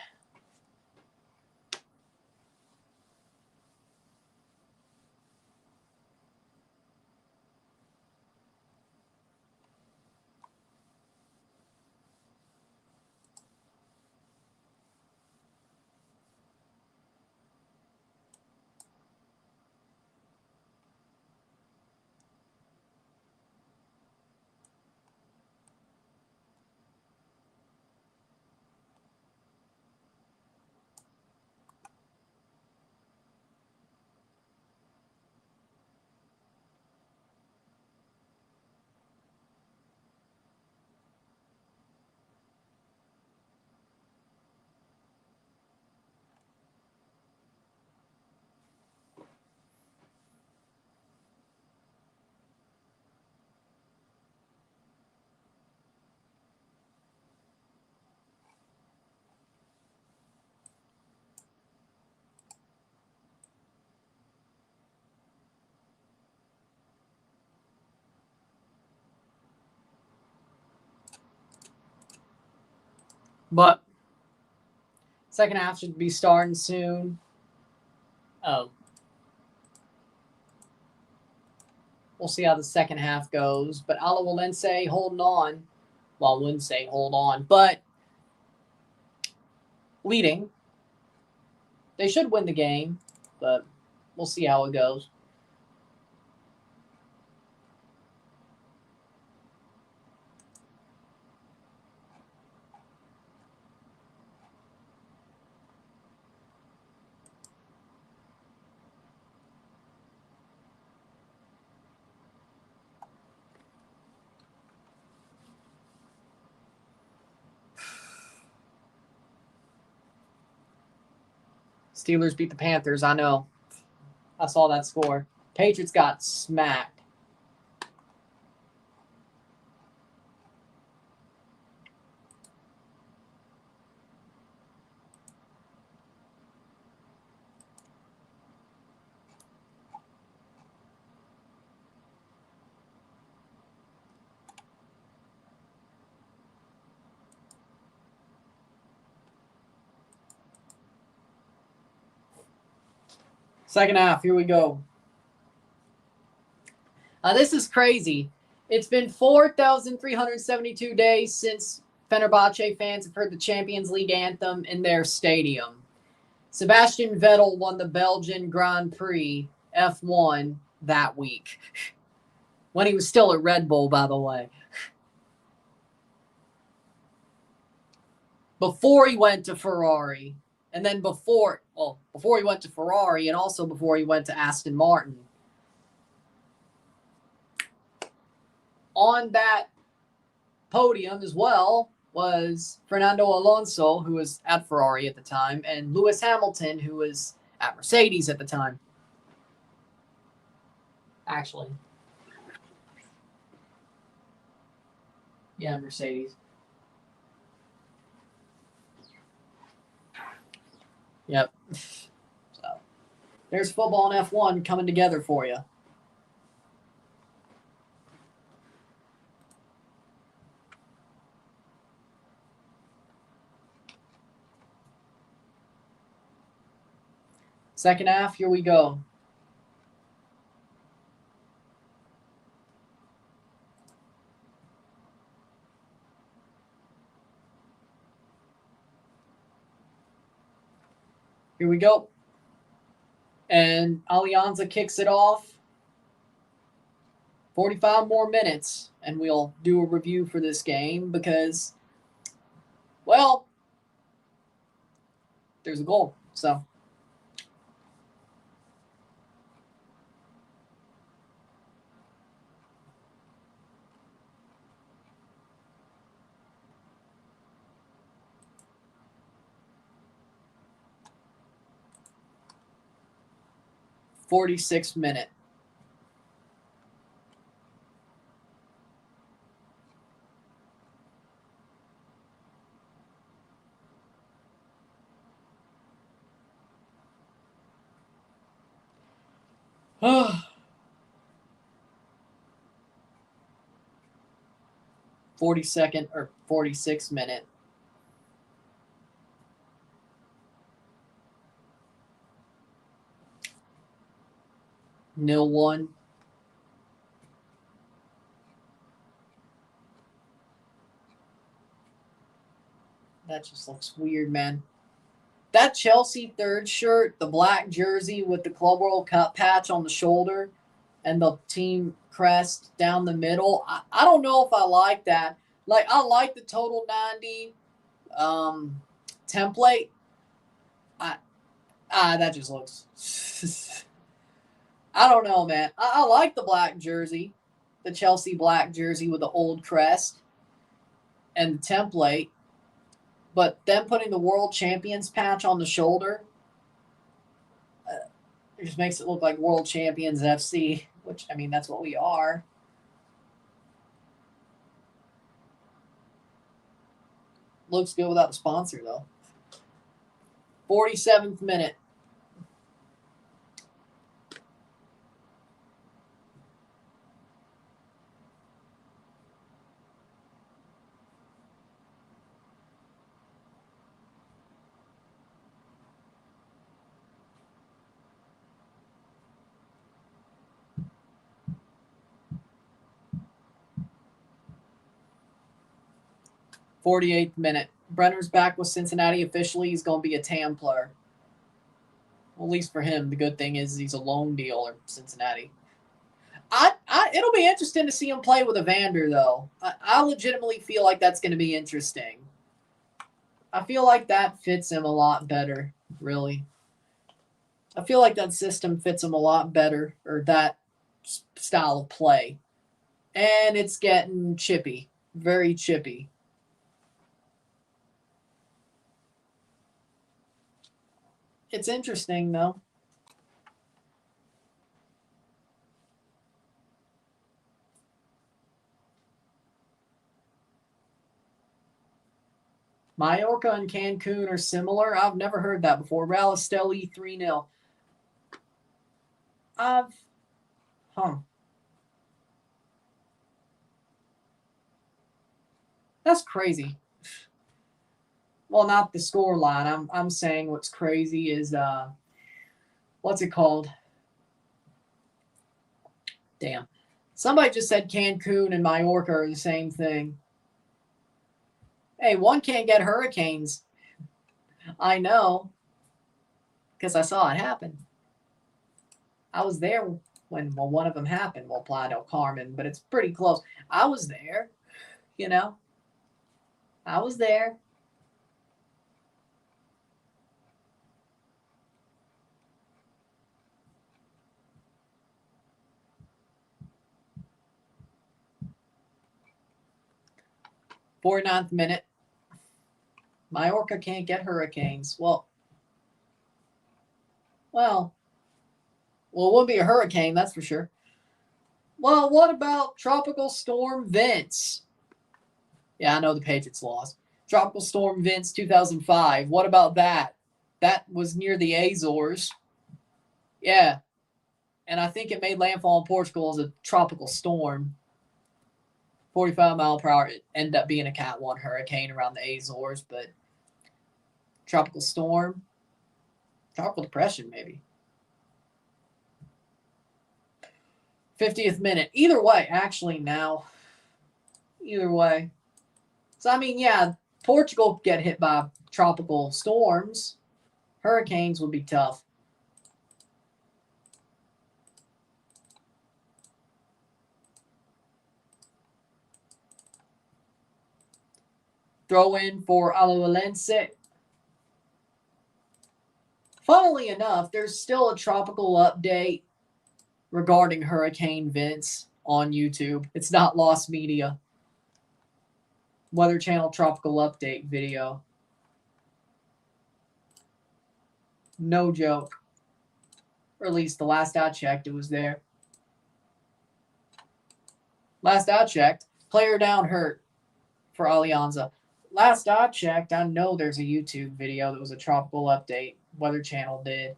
But second half should be starting soon. Oh. We'll see how the second half goes. But Alajuelense holding on. Well, I wouldn't say hold on, but leading. They should win the game, but we'll see how it goes. Steelers beat the Panthers. I know. I saw that score. Patriots got smacked. Second half, here we go. This is crazy. It's been 4,372 days since Fenerbahce fans have heard the Champions League anthem in their stadium. Sebastian Vettel won the Belgian Grand Prix F1 that week. When he was still at Red Bull, by the way. Before he went to Ferrari. And then before he went to Ferrari and also before he went to Aston Martin. On that podium as well was Fernando Alonso, who was at Ferrari at the time, and Lewis Hamilton, who was at Mercedes at the time. Actually. Yeah, Mercedes. Yep. So there's football and F1 coming together for you. Second half, here we go. Here we go. And Alianza kicks it off. 45 more minutes, and we'll do a review for this game because, well, there's a goal. So. '46th minute. Oh. 42nd or 46th minute. Nil 1. That just looks weird, man. That Chelsea third shirt, the black jersey with the Club World Cup patch on the shoulder and the team crest down the middle. I don't know if I like that. Like, I like the Total 90 template. That just looks... I don't know, man. I like the black jersey, the Chelsea black jersey with the old crest and the template. But them putting the World Champions patch on the shoulder, it just makes it look like World Champions FC, which, I mean, that's what we are. Looks good without a sponsor, though. 47th minute. 48th minute. Brenner's back with Cincinnati officially. He's going to be a TAM player. Well, at least for him, the good thing is he's a loan deal at Cincinnati. It'll be interesting to see him play with Evander, though. I legitimately feel like that's going to be interesting. I feel like that fits him a lot better, really. I feel like that system fits him a lot better, or that style of play. And it's getting chippy, very chippy. It's interesting, though. Mallorca and Cancun are similar. I've never heard that before. Real Esteli 3-0. That's crazy. Well, not the score line. I'm saying what's crazy is what's it called? Damn. Somebody just said Cancun and Mallorca are the same thing. Hey, one can't get hurricanes. I know. Because I saw it happen. I was there when one of them happened. Well, Playa del Carmen, but it's pretty close. I was there. You know. I was there. Forty-ninth minute. Mallorca can't get hurricanes. Well, it wouldn't be a hurricane, that's for sure. Well, what about Tropical Storm Vince? Yeah, I know the Patriots lost. Tropical Storm Vince 2005. What about that? That was near the Azores. Yeah. And I think it made landfall in Portugal as a tropical storm. 45 mile per hour. It ended up being a Cat 1 hurricane around the Azores, but tropical storm. Tropical depression, maybe. 50th minute. Either way, actually, now. Either way. So, I mean, yeah, Portugal could get hit by tropical storms. Hurricanes would be tough. Throw in for Alajuelense. Funnily enough, there's still a tropical update regarding Hurricane Vince on YouTube. It's not lost media. Weather Channel tropical update video. No joke. Or at least the last I checked, it was there. Last I checked, player down hurt for Alianza. Last I checked, I know there's a YouTube video that was a tropical update. Weather Channel did.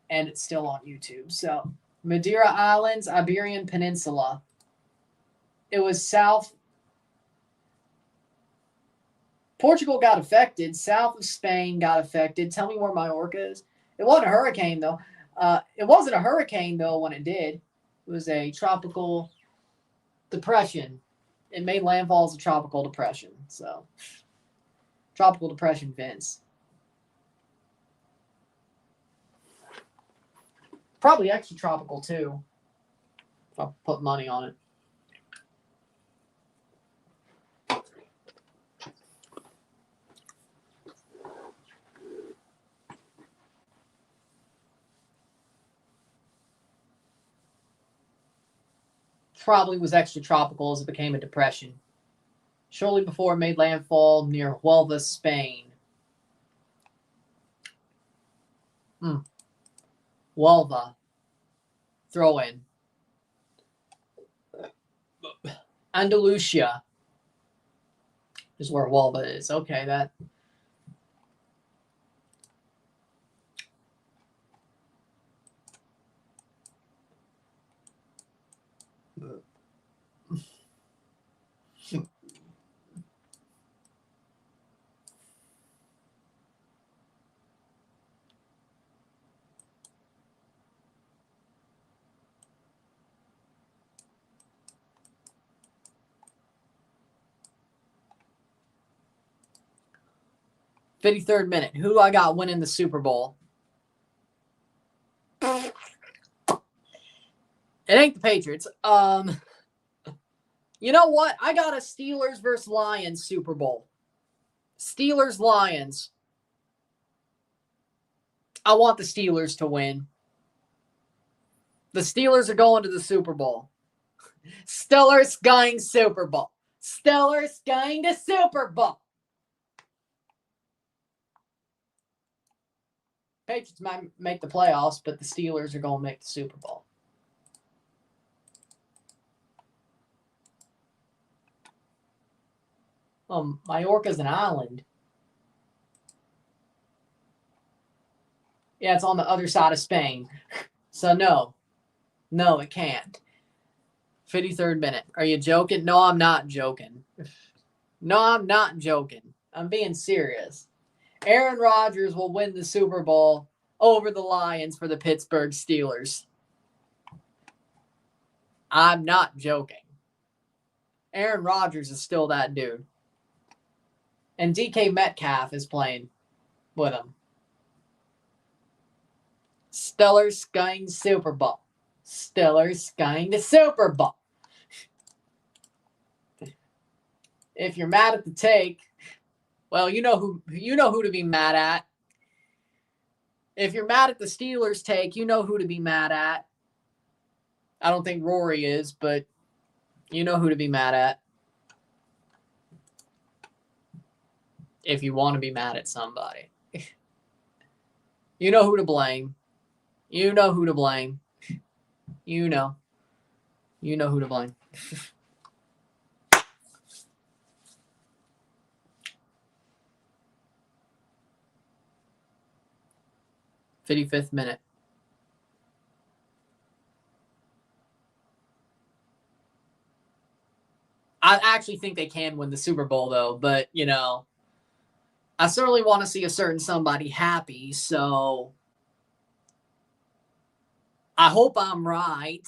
And it's still on YouTube. So, Madeira Islands, Iberian Peninsula. It was south. Portugal got affected. South of Spain got affected. Tell me where Mallorca is. It wasn't a hurricane, though. It wasn't a hurricane, though, when it did. It was a tropical depression. It made landfall as a tropical depression. So, tropical depression, Vince. Probably extra tropical, too. If I put money on it. Probably was extra tropical as it became a depression. Shortly before it made landfall near Huelva, Spain. Huelva. Throw in. Andalusia is where Huelva is. Okay, that. 53rd minute. Who do I got winning the Super Bowl? It ain't the Patriots. You know what? I got a Steelers versus Lions Super Bowl. Steelers, Lions. I want the Steelers to win. The Steelers are going to the Super Bowl. Steelers going Super Bowl. Steelers going to Super Bowl. Patriots might make the playoffs, but the Steelers are going to make the Super Bowl. Mallorca's an island. Yeah, it's on the other side of Spain. So no, it can't. 53rd minute. Are you joking? No, I'm not joking. No, I'm not joking. I'm being serious. Aaron Rodgers will win the Super Bowl over the Lions for the Pittsburgh Steelers. I'm not joking. Aaron Rodgers is still that dude. And DK Metcalf is playing with him. Steelers going Super Bowl. Steelers going to Super Bowl. If you're mad at the take, well, you know who to be mad at. If you're mad at the Steelers take, you know who to be mad at. I don't think Rory is, but you know who to be mad at. If you want to be mad at somebody. You know who to blame. You know who to blame. You know who to blame. 55th minute. I actually think they can win the Super Bowl, though. But, I certainly want to see a certain somebody happy. So I hope I'm right.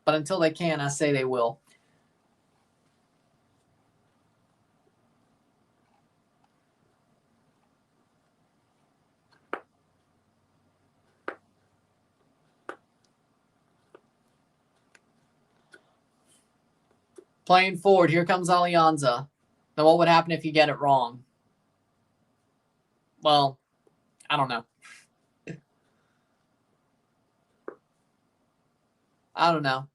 But until they can, I say they will. Playing forward, here comes Alianza. Now, what would happen if you get it wrong? Well, I don't know. I don't know.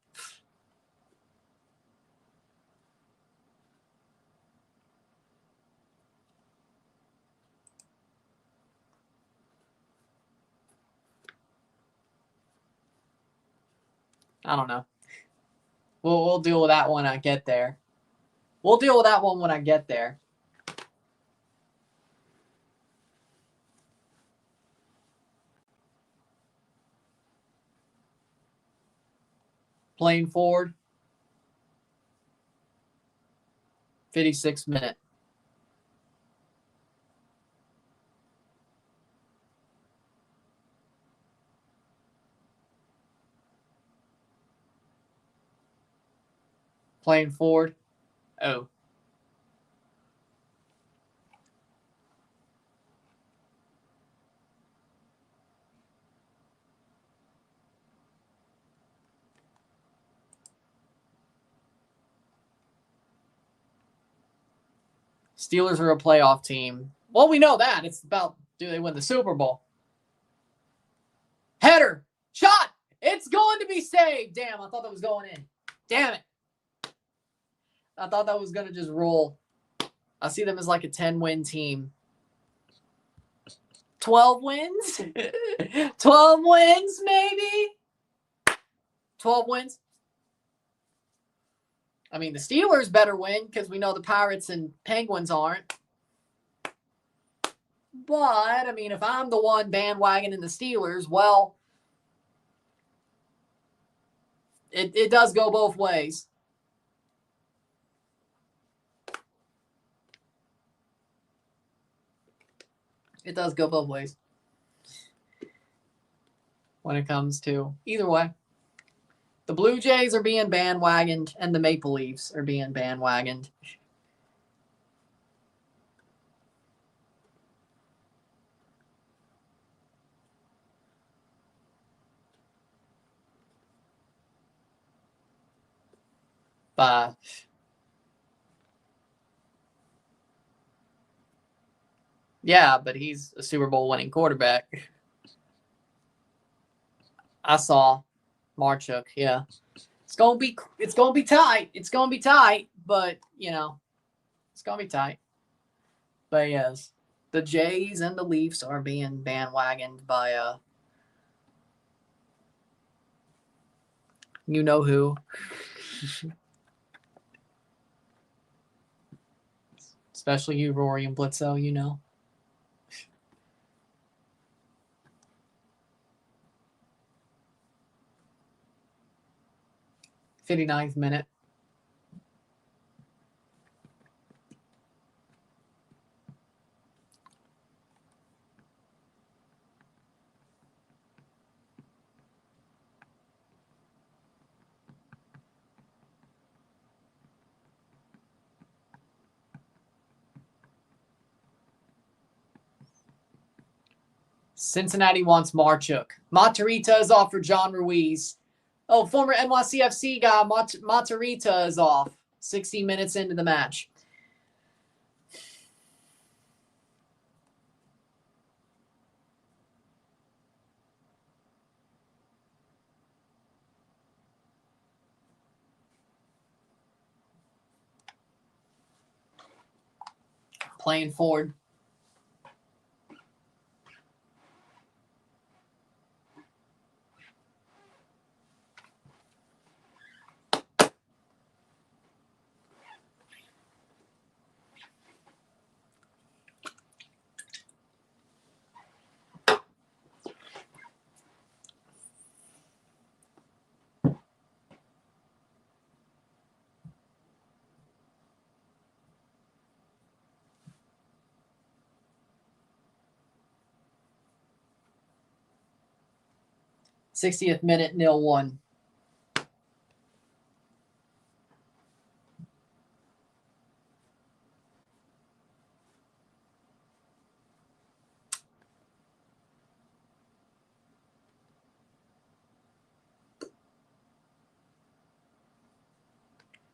I don't know. We'll deal with that when I get there. We'll deal with that one when I get there. Playing forward. 56th minute. Playing forward. Oh. Steelers are a playoff team. Well, we know that. It's about, do they win the Super Bowl? Header. Shot. It's going to be saved. Damn, I thought that was going in. Damn it. I thought that was going to just roll. I see them as like a 10-win team. 12 wins? 12 wins, maybe? 12 wins? I mean, the Steelers better win because we know the Pirates and Penguins aren't. But, I mean, if I'm the one bandwagoning the Steelers, well, it does go both ways. It does go both ways when it comes to either way. The Blue Jays are being bandwagoned, and the Maple Leafs are being bandwagoned. But yeah, but he's a Super Bowl winning quarterback. I saw Marchuk, yeah. It's gonna be tight. It's gonna be tight, but it's gonna be tight. But yes, the Jays and the Leafs are being bandwagoned by you know who. Especially you, Rory and Blitzo, you know. '59th minute. Cincinnati wants Marchuk. Matarrita is off for John Ruiz. Oh, former NYCFC guy Matarrita is off. 60 minutes into the match. Playing forward. '60th minute, 0-1.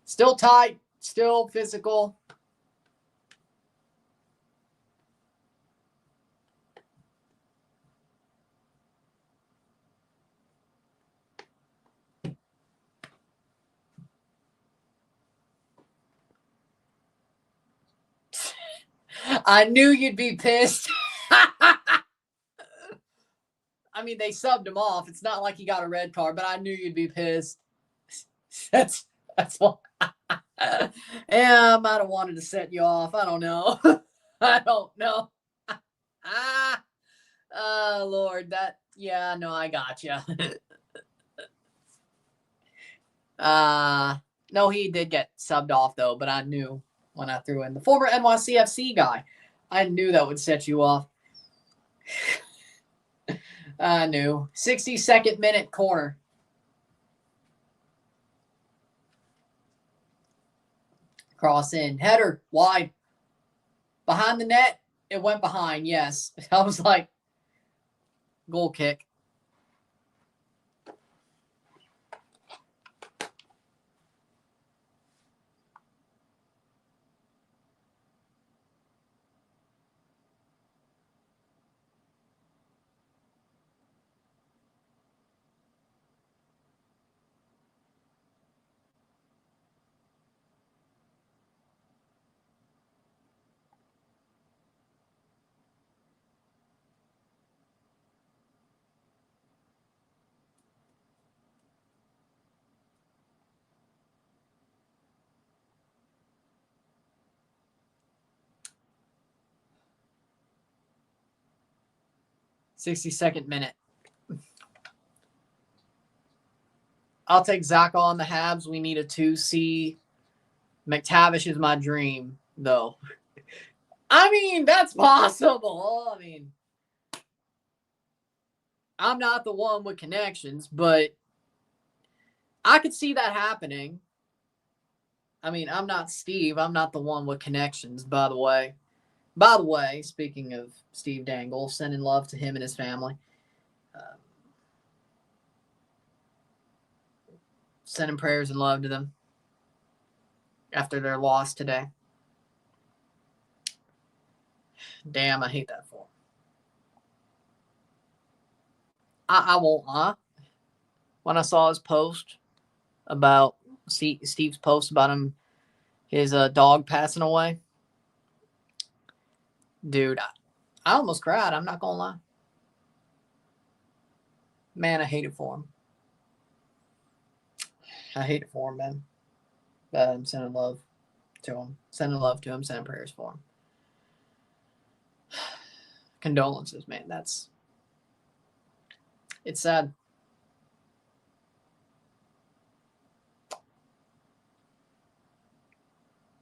Still tight, still physical. I knew you'd be pissed. I mean, they subbed him off. It's not like he got a red card, but I knew you'd be pissed. That's what. Yeah, I might have wanted to set you off. I don't know. I don't know. Oh, Lord. Yeah, no, I got you. No, he did get subbed off, though, but I knew when I threw in the former NYCFC guy. I knew that would set you off. I knew. 62nd minute corner. Cross in. Header. Wide. Behind the net. It went behind. Yes. I was like, goal kick. '62nd minute. I'll take Zaka on the Habs. We need a 2C. McTavish is my dream, though. I mean, that's possible. I mean, I'm not the one with connections, but I could see that happening. I mean, I'm not Steve. I'm not the one with connections, by the way. By the way, speaking of Steve Dangle, sending love to him and his family. Sending prayers and love to them after their loss today. Damn, I hate that for him. I won't lie. When I saw his post about Steve's post about his dog passing away, dude, I almost cried. I'm not gonna lie. Man, I hate it for him. I hate it for him, man. But I'm sending love to him. Sending love to him. Sending prayers for him. Condolences, man. It's sad.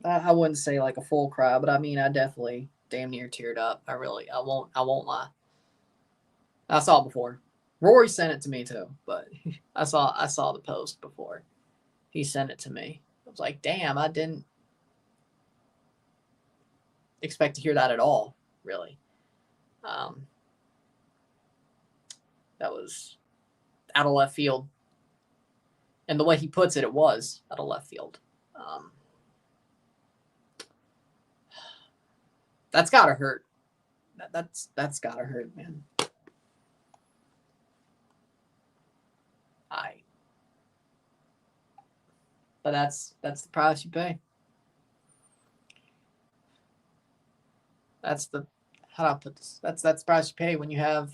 I wouldn't say like a full cry, but I mean, I definitely damn near teared up. I won't lie. I saw it before. Rory sent it to me too, but I saw the post before he sent it to me. I was like, damn, I didn't expect to hear that at all, really. That was out of left field. And the way he puts it, it was out of left field. That's gotta hurt. That's gotta hurt, man. But that's the price you pay. That's the how do I put this? That's the price you pay when you have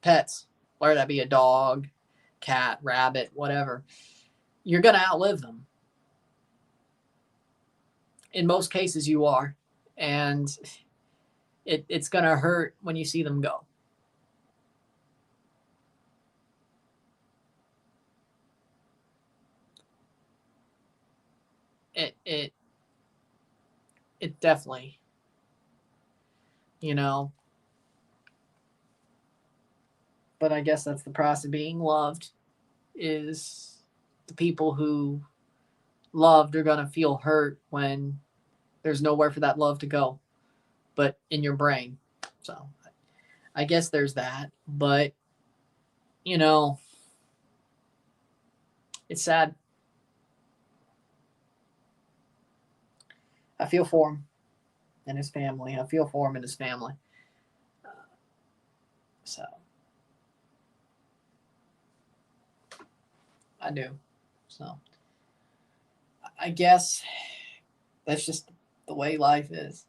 pets, whether that be a dog, cat, rabbit, whatever. You're gonna outlive them. In most cases, you are, and it's gonna hurt when you see them go. It definitely, you know. But I guess that's the price of being loved. Is the people who loved are gonna feel hurt when there's nowhere for that love to go, but in your brain. So I guess there's that. But you know, it's sad. I feel for him and his family. I feel for him and his family. So I do. So I guess that's just the way life is.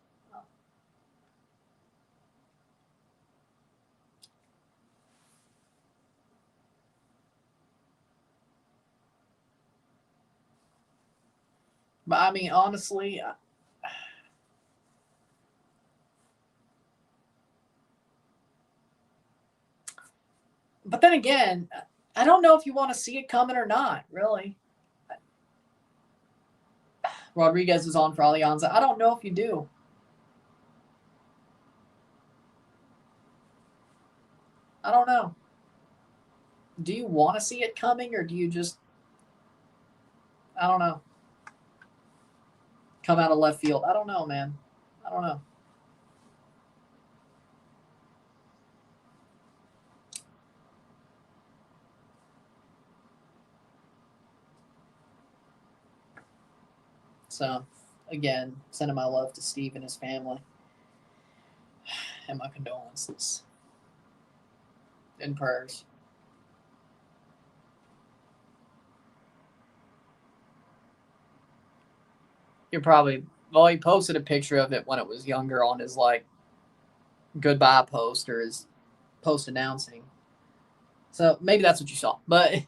But I mean, honestly, but then again, I don't know if you want to see it coming or not, really. Rodriguez is on for Alianza. I don't know if you do. I don't know. Do you want to see it coming or do you just, I don't know, come out of left field? I don't know, man. I don't know. So, again, sending my love to Steve and his family and my condolences and prayers. You're probably, well, he posted a picture of it when it was younger on his, like, goodbye post or his post announcing. So maybe that's what you saw. But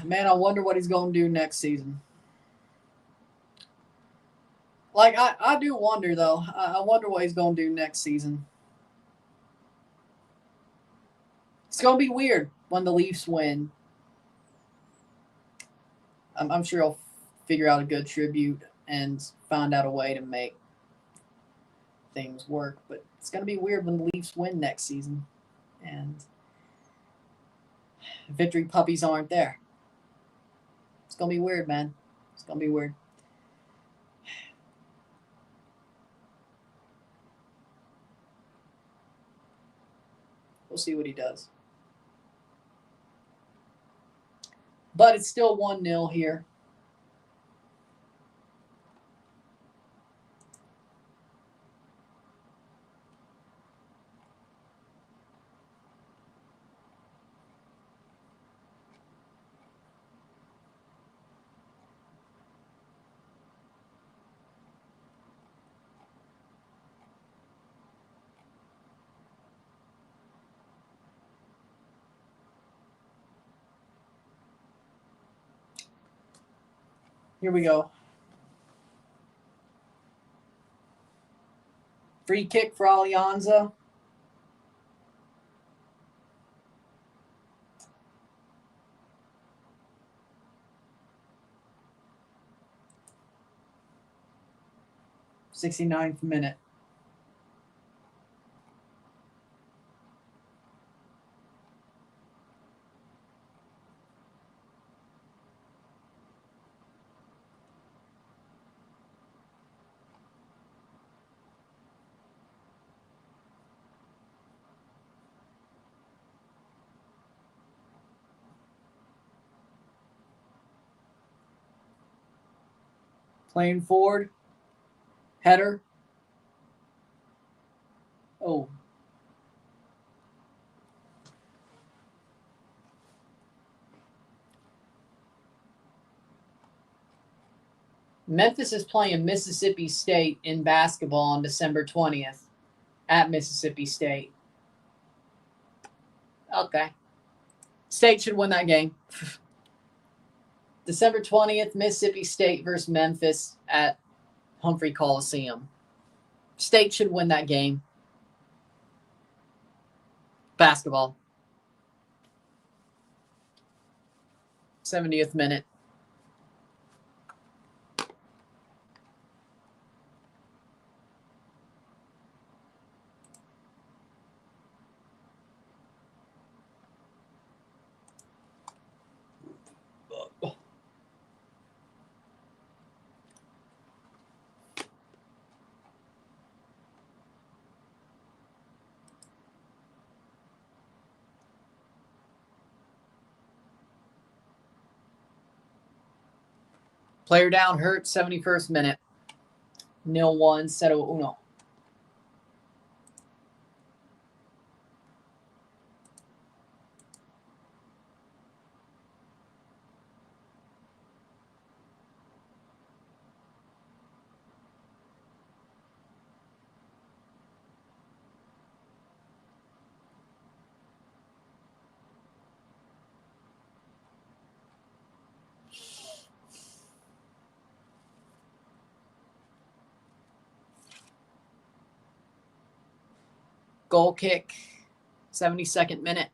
Man, I wonder what he's going to do next season. Like, I do wonder, though. I wonder what he's going to do next season. It's going to be weird when the Leafs win. I'm sure he'll figure out a good tribute and find out a way to make things work. But it's going to be weird when the Leafs win next season. And victory puppies aren't there. It's going to be weird, man. It's going to be weird. We'll see what he does. But it's still 1-0 here. Here we go. Free kick for Alianza. '69th minute. Playing forward. Header. Oh. Memphis is playing Mississippi State in basketball on December 20th at Mississippi State. Okay. State should win that game. December 20th, Mississippi State versus Memphis at Humphrey Coliseum. State should win that game. Basketball. 70th minute. Player down, hurt, 71st minute. 0-1, 0-1. Goal kick, 72nd minute.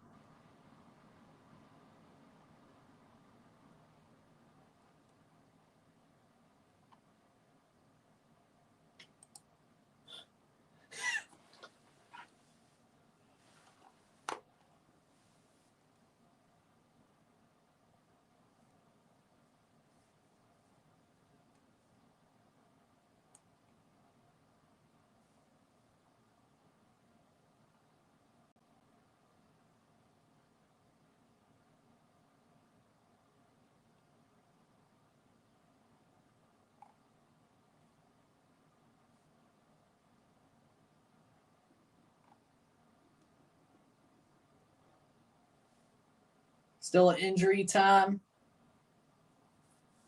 Still an injury time.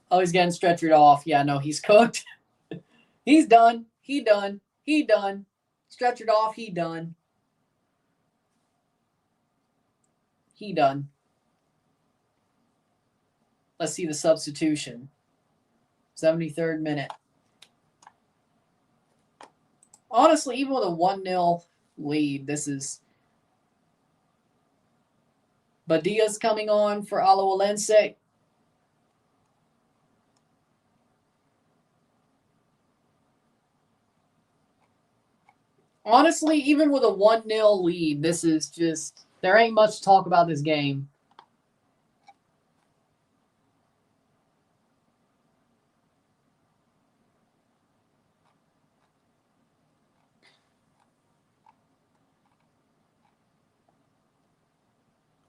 Oh, he's getting stretchered off. Yeah, no, he's cooked. He's done. He done. He done. Stretchered off. He done. He done. Let's see the substitution. 73rd minute. Honestly, even with a 1-0 lead, this is... Badia's coming on for Alajuelense. Honestly, even with a 1-0 lead, this is just... There ain't much to talk about this game.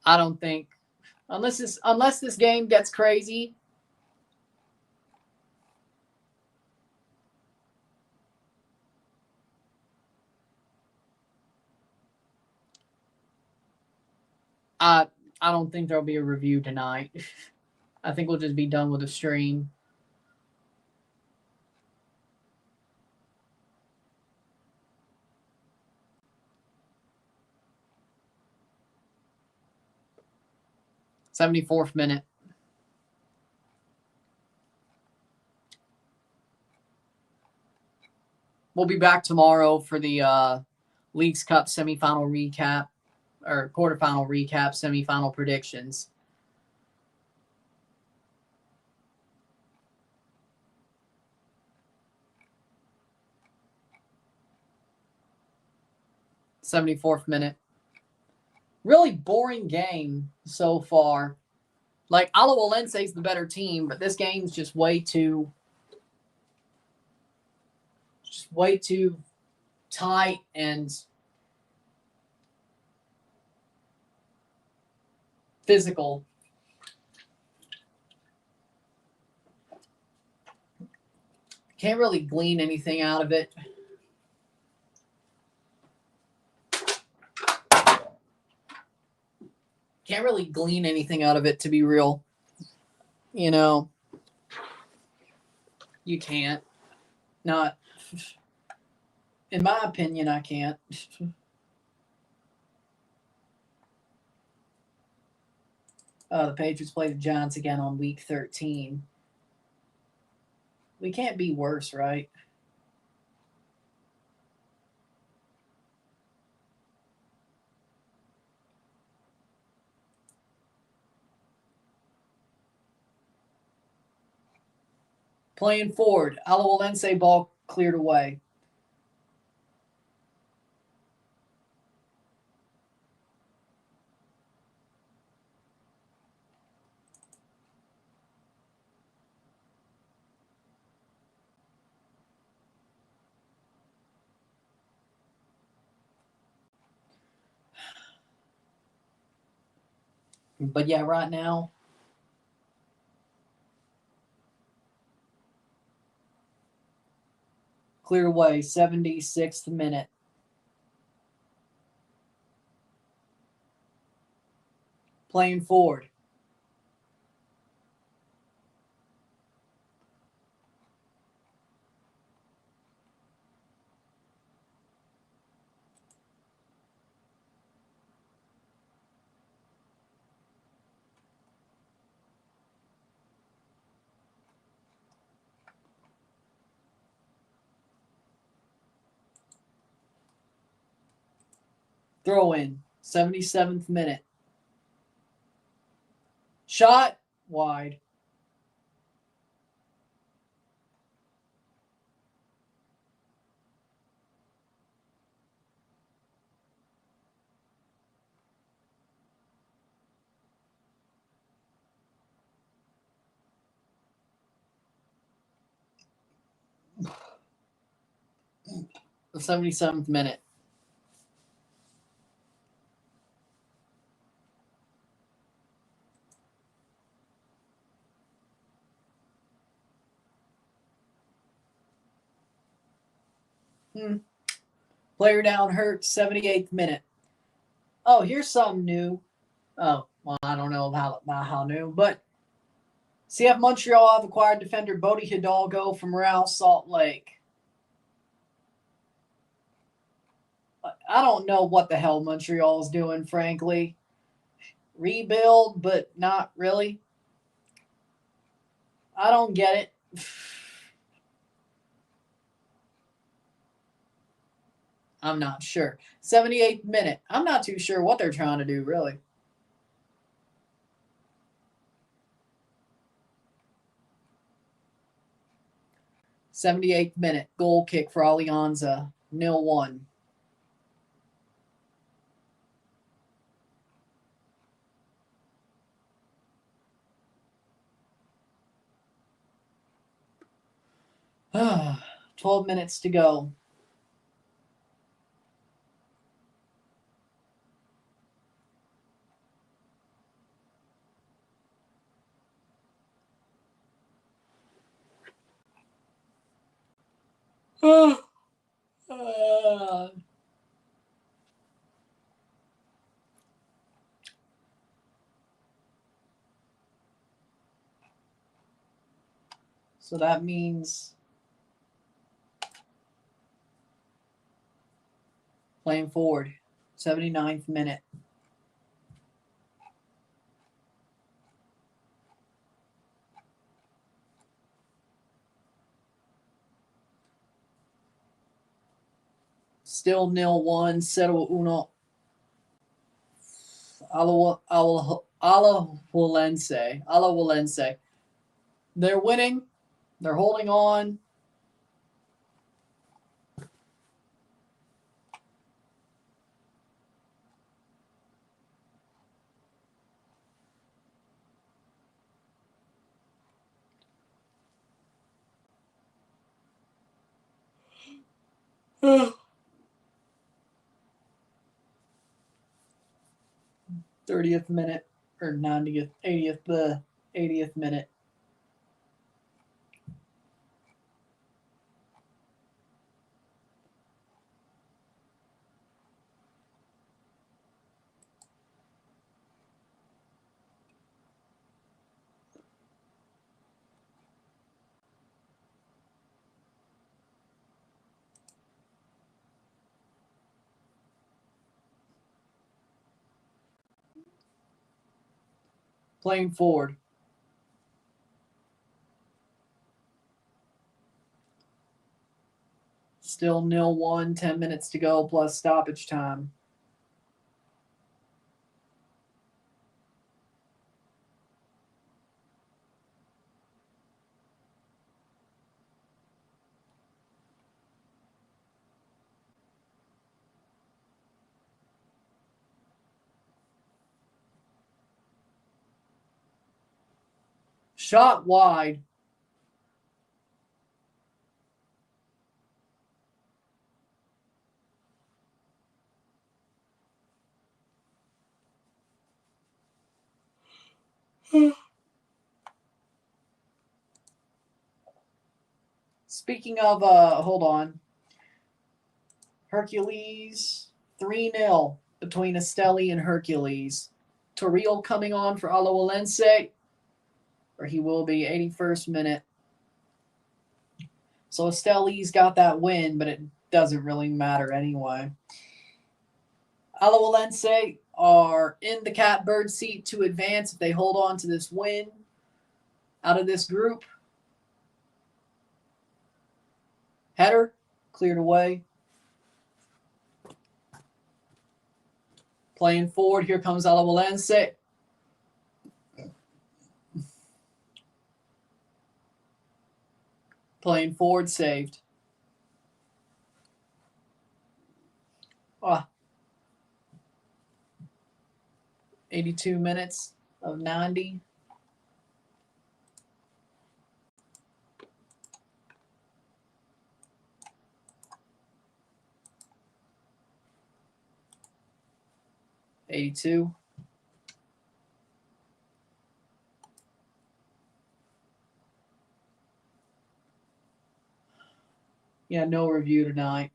I don't think... Unless this game gets crazy... I don't think there'll be a review tonight. I think we'll just be done with the stream. '74th minute. We'll be back tomorrow for the Leagues Cup semifinal recap, or quarterfinal recap, semifinal predictions. '74th minute. Really boring game so far. Like, Alajuelense is the better team, but this game's just way too tight and physical. Can't really glean anything out of it. Can't really glean anything out of it, to be real. You know, you can't. Not, in my opinion, I can't. The Patriots play the Giants again on week 13. We can't be worse, right? Playing forward. Alajuelense ball cleared away. But yeah, right now, clear away, 76th minute. Playing forward. Throw in, 77th minute. Shot wide. The 77th minute. Player down hurt, 78th minute. Oh, here's something new. Oh, well, I don't know about how new, but CF Montreal have acquired defender Bodie Hidalgo from Real Salt Lake. I don't know what the hell Montreal's doing, frankly. Rebuild, but not really. I don't get it. I'm not sure. 78th minute. I'm not too sure what they're trying to do, really. '78th minute. Goal kick for Alianza. 0-1. Ah, 12 minutes to go. So that means playing forward. 79th minute. Still 0-1. 0-1. Alajuelense. They're winning. They're holding on. Ugh. 30th minute or 90th, 80th minute. Playing forward. Still 0-1, 10 minutes to go plus stoppage time. Shot wide. Speaking of, hold on. Hercules, 3-0 between Esteli and Hercules. Toril coming on for Alajuelense, or he will be 81st minute. So Esteli's got that win, but it doesn't really matter anyway. Alajuelense are in the catbird seat to advance if they hold on to this win out of this group. Header cleared away. Playing forward, here comes Alajuelense. Playing forward, saved. 82 minutes of 90. '82. Yeah, no review tonight.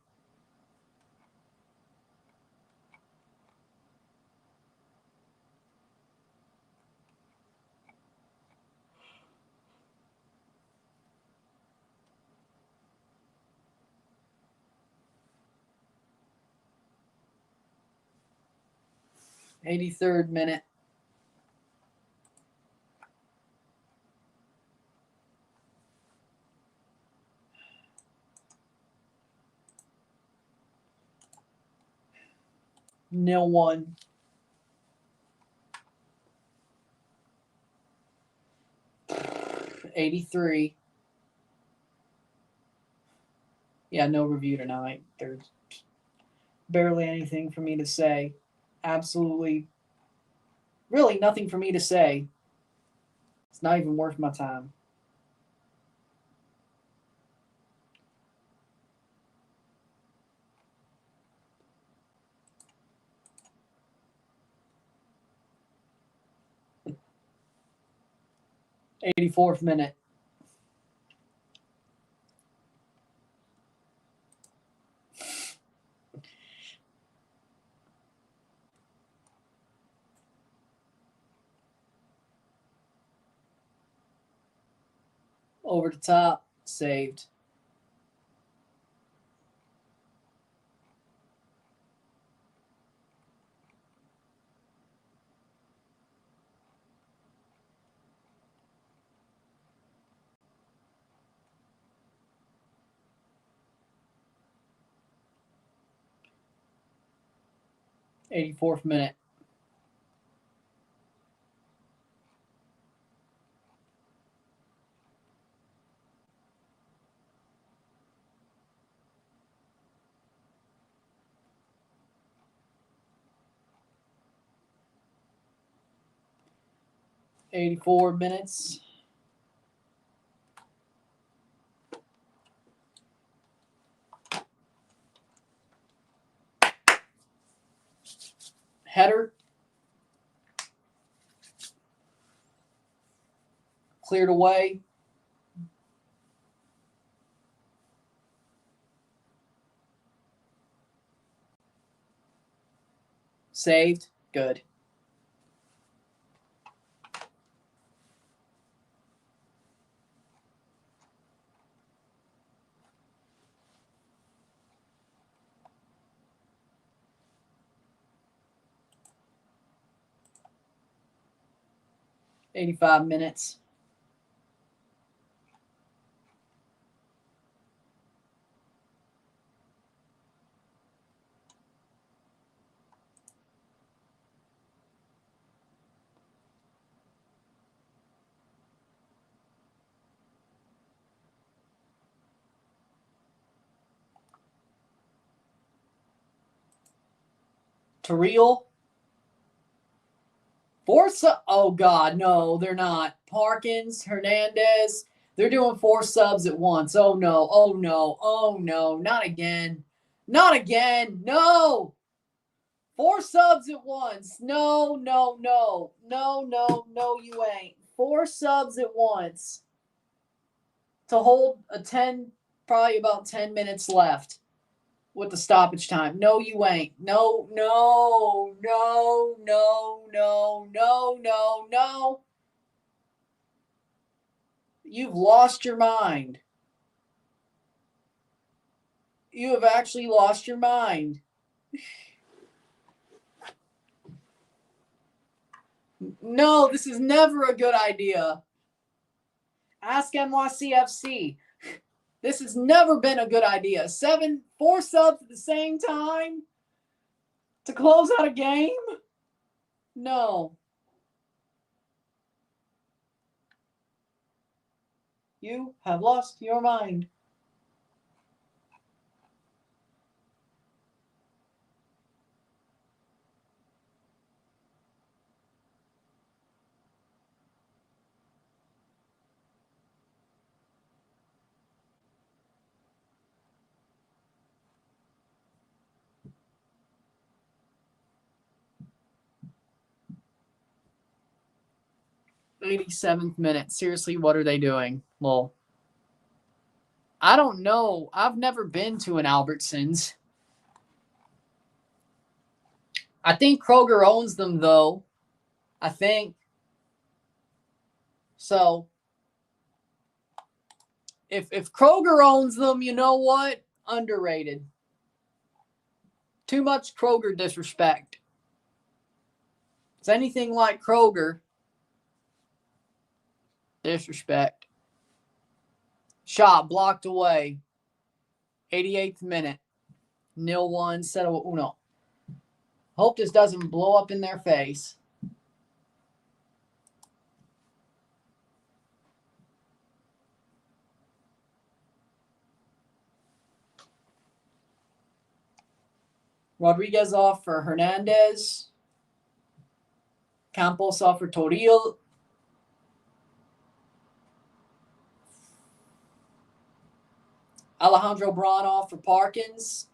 '83rd minute. 0-1. '83. Yeah, no review tonight. There's barely anything for me to say. Absolutely, really nothing for me to say. It's not even worth my time. '84th minute. Over the top, saved. '84th minute. '84 minutes. Header. Cleared away. Saved. Good. '85 minutes. Terrell. Oh, God, no, they're not. Parkins, Hernandez, they're doing 4 subs at once. Oh, no, oh, no, oh, no, not again. Not again, no. 4 subs at once. No, no, no, no, no, no, you ain't. 4 subs at once to hold probably about 10 minutes left with the stoppage time. No, you ain't. No, no, no, no, no, no, no, no. You've lost your mind. You have actually lost your mind. No, this is never a good idea. Ask NYCFC. This has never been a good idea. 4 subs at the same time to close out a game? No. You have lost your mind. '87th minute. Seriously, what are they doing? Well, I don't know. I've never been to an Albertsons. I think Kroger owns them, though. I think. So, if Kroger owns them, you know what? Underrated. Too much Kroger disrespect. It's anything like Kroger. Disrespect. Shot blocked away. 88th minute. 0-1. Settle uno. Hope this doesn't blow up in their face. Rodriguez off for Hernandez. Campos off for Toril. Alejandro Braun off for Parkins.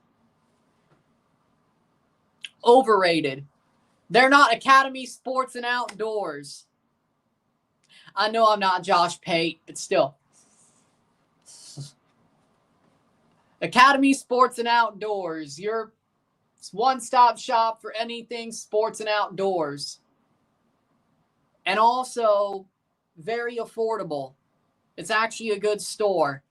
Overrated. They're not Academy Sports and Outdoors. I know I'm not Josh Pate, but still. Academy Sports and Outdoors. Your one-stop shop for anything sports and outdoors. And also very affordable. It's actually a good store.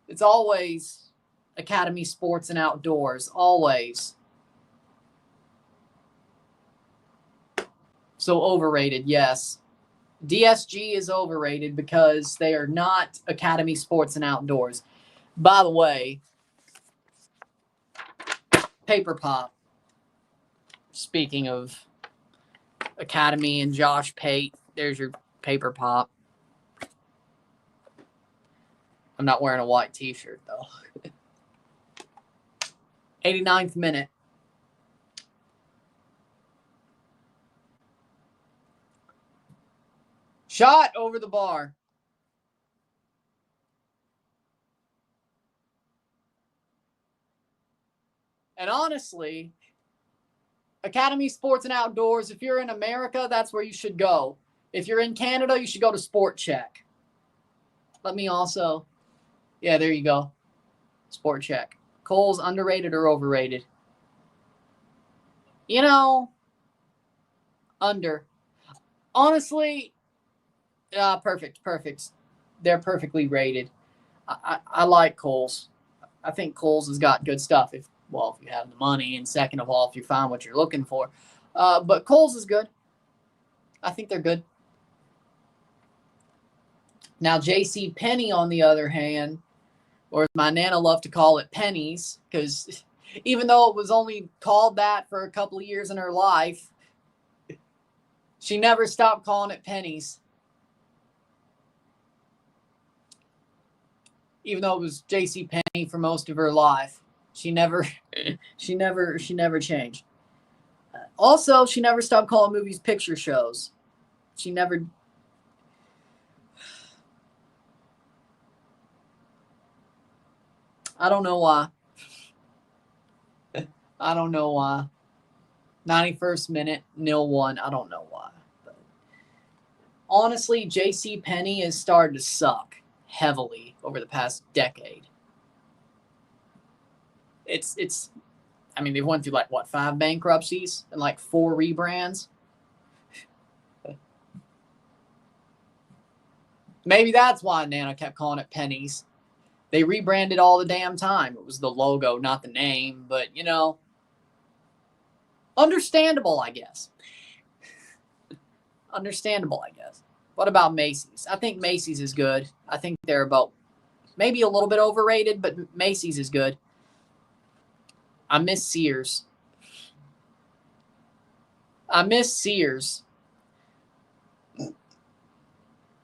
It's always Academy Sports and Outdoors. Always. So overrated, yes. DSG is overrated because they are not Academy Sports and Outdoors. By the way, Paper Pop. Speaking of Academy and Josh Pate, there's your Paper Pop. I'm not wearing a white t-shirt, though. 89th minute. Shot over the bar. And honestly, Academy Sports and Outdoors, if you're in America, that's where you should go. If you're in Canada, you should go to Sport Check. Let me also... Yeah, there you go. Sport Check. Kohl's underrated or overrated? You know, under. Honestly, perfect. They're perfectly rated. I like Kohl's. I think Kohl's has got good stuff. If you have the money, and second of all, if you find what you're looking for. But Kohl's is good. I think they're good. Now, J.C. Penney, on the other hand, or as my Nana loved to call it, pennies, because even though it was only called that for a couple of years in her life, she never stopped calling it pennies. Even though it was J.C. Penney for most of her life, she never changed. Also, she never stopped calling movies picture shows. She never. I don't know why. 91st minute, 0-1. I don't know why. But honestly, J.C. Penney has started to suck heavily over the past decade. I mean, they've went through 5 bankruptcies and 4 rebrands. Maybe that's why Nana kept calling it pennies. They rebranded all the damn time. It was the logo, not the name, but understandable, I guess. What about Macy's? I think Macy's is good. I think they're about maybe a little bit overrated, but Macy's is good. I miss Sears.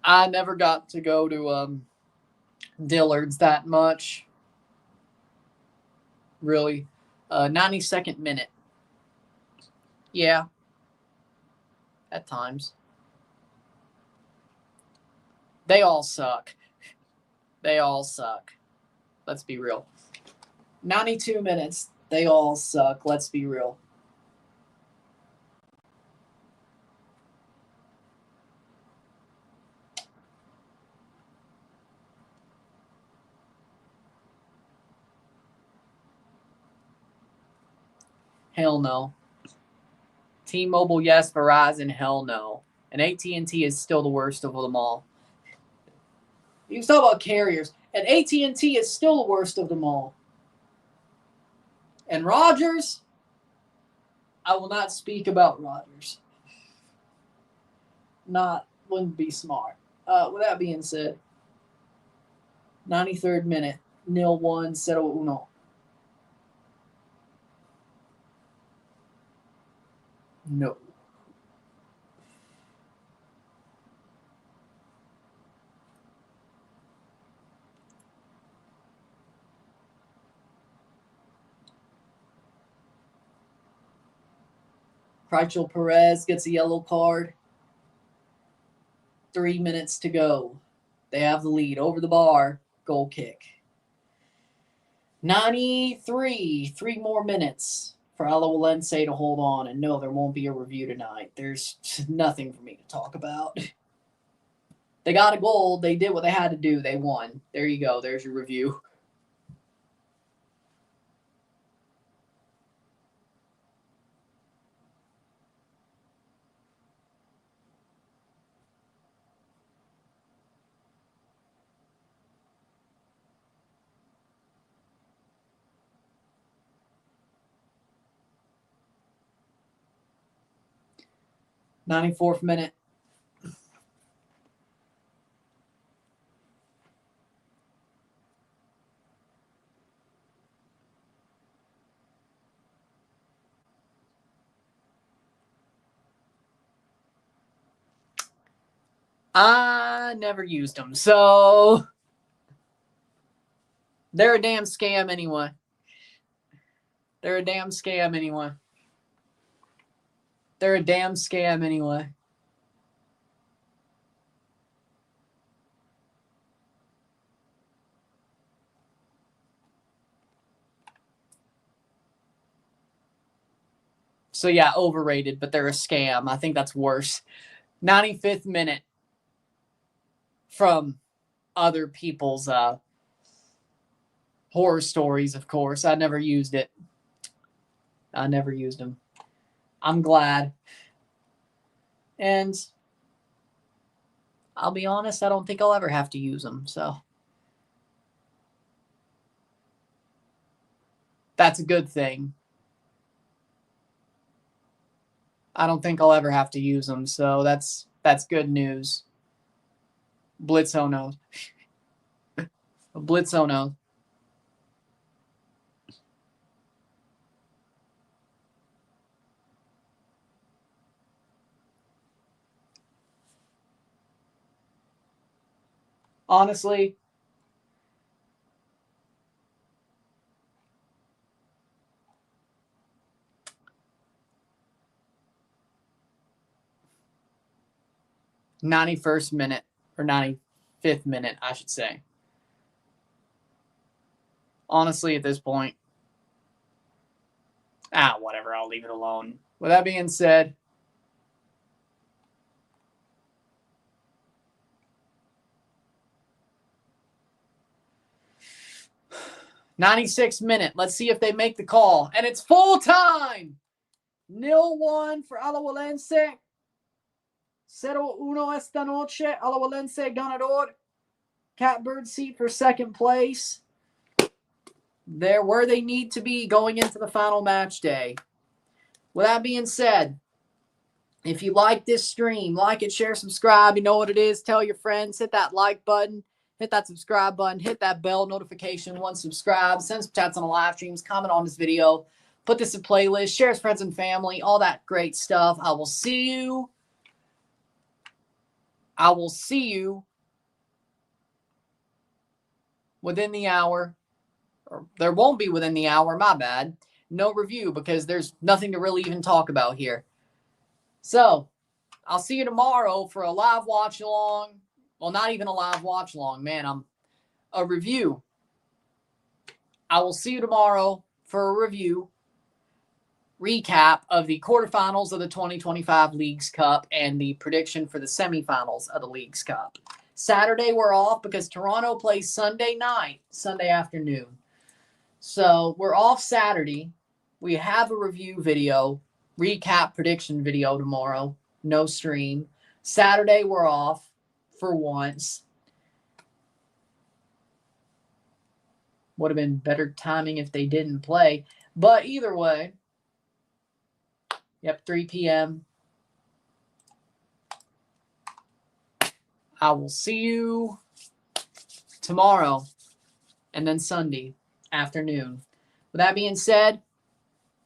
I never got to go to Dillard's that much. Really. 92nd minute. Yeah. At times. They all suck. Let's be real. 92 minutes. They all suck. Let's be real. Hell no. T-Mobile, yes. Verizon, hell no. And AT&T is still the worst of them all. You can talk about carriers. And AT&T is still the worst of them all. And Rogers, I will not speak about Rogers. Wouldn't be smart. With that being said, 93rd minute, 0-1, 0-1. No. Rachel Perez gets a yellow card. 3 minutes to go. They have the lead over the bar. Goal kick. 93. 3 more minutes for Alajuelense to hold on. And no, there won't be a review tonight. There's nothing for me to talk about. They got a goal. They did what they had to do. They won. There you go. There's your review. '94th minute. I never used them, so they're a damn scam anyway. They're a damn scam anyway. They're a damn scam anyway. So yeah, overrated, but they're a scam. I think that's worse. 95th minute from other people's horror stories, of course. I never used it. I never used them. I'm glad. And I'll be honest, I don't think I'll ever have to use them. So that's a good thing. I don't think I'll ever have to use them. So that's good news. Blitzo knows. Blitzo knows. Honestly, '91st minute or 95th minute, I should say. Honestly, at this point, whatever. I'll leave it alone. With that being said, '96th minute. Let's see if they make the call. And it's full time. 0-1 for Alajuelense. 0-1 esta noche. Alajuelense ganador. Catbird seat for second place. They're where they need to be going into the final match day. With that being said, if you like this stream, like it, share, subscribe. You know what it is. Tell your friends. Hit that like button. Hit that subscribe button. Hit that bell notification once subscribed. Send some chats on the live streams. Comment on this video. Put this in playlist. Share with friends and family. All that great stuff. I will see you. Within the hour. Or there won't be within the hour. My bad. No review because there's nothing to really even talk about here. So, I'll see you tomorrow for a live watch along. Well, not even a live watch along, man. A review. I will see you tomorrow for a review recap of the quarterfinals of the 2025 Leagues Cup and the prediction for the semifinals of the Leagues Cup. Saturday we're off because Toronto plays Sunday night, Sunday afternoon. So we're off Saturday. We have a review video, recap prediction video tomorrow. No stream. Saturday we're off for once. Would have been better timing if they didn't play. But either way, 3 p.m. I will see you tomorrow and then Sunday afternoon. With that being said,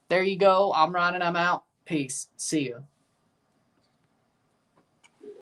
there you go. I'm Ron and I'm out. Peace. See you.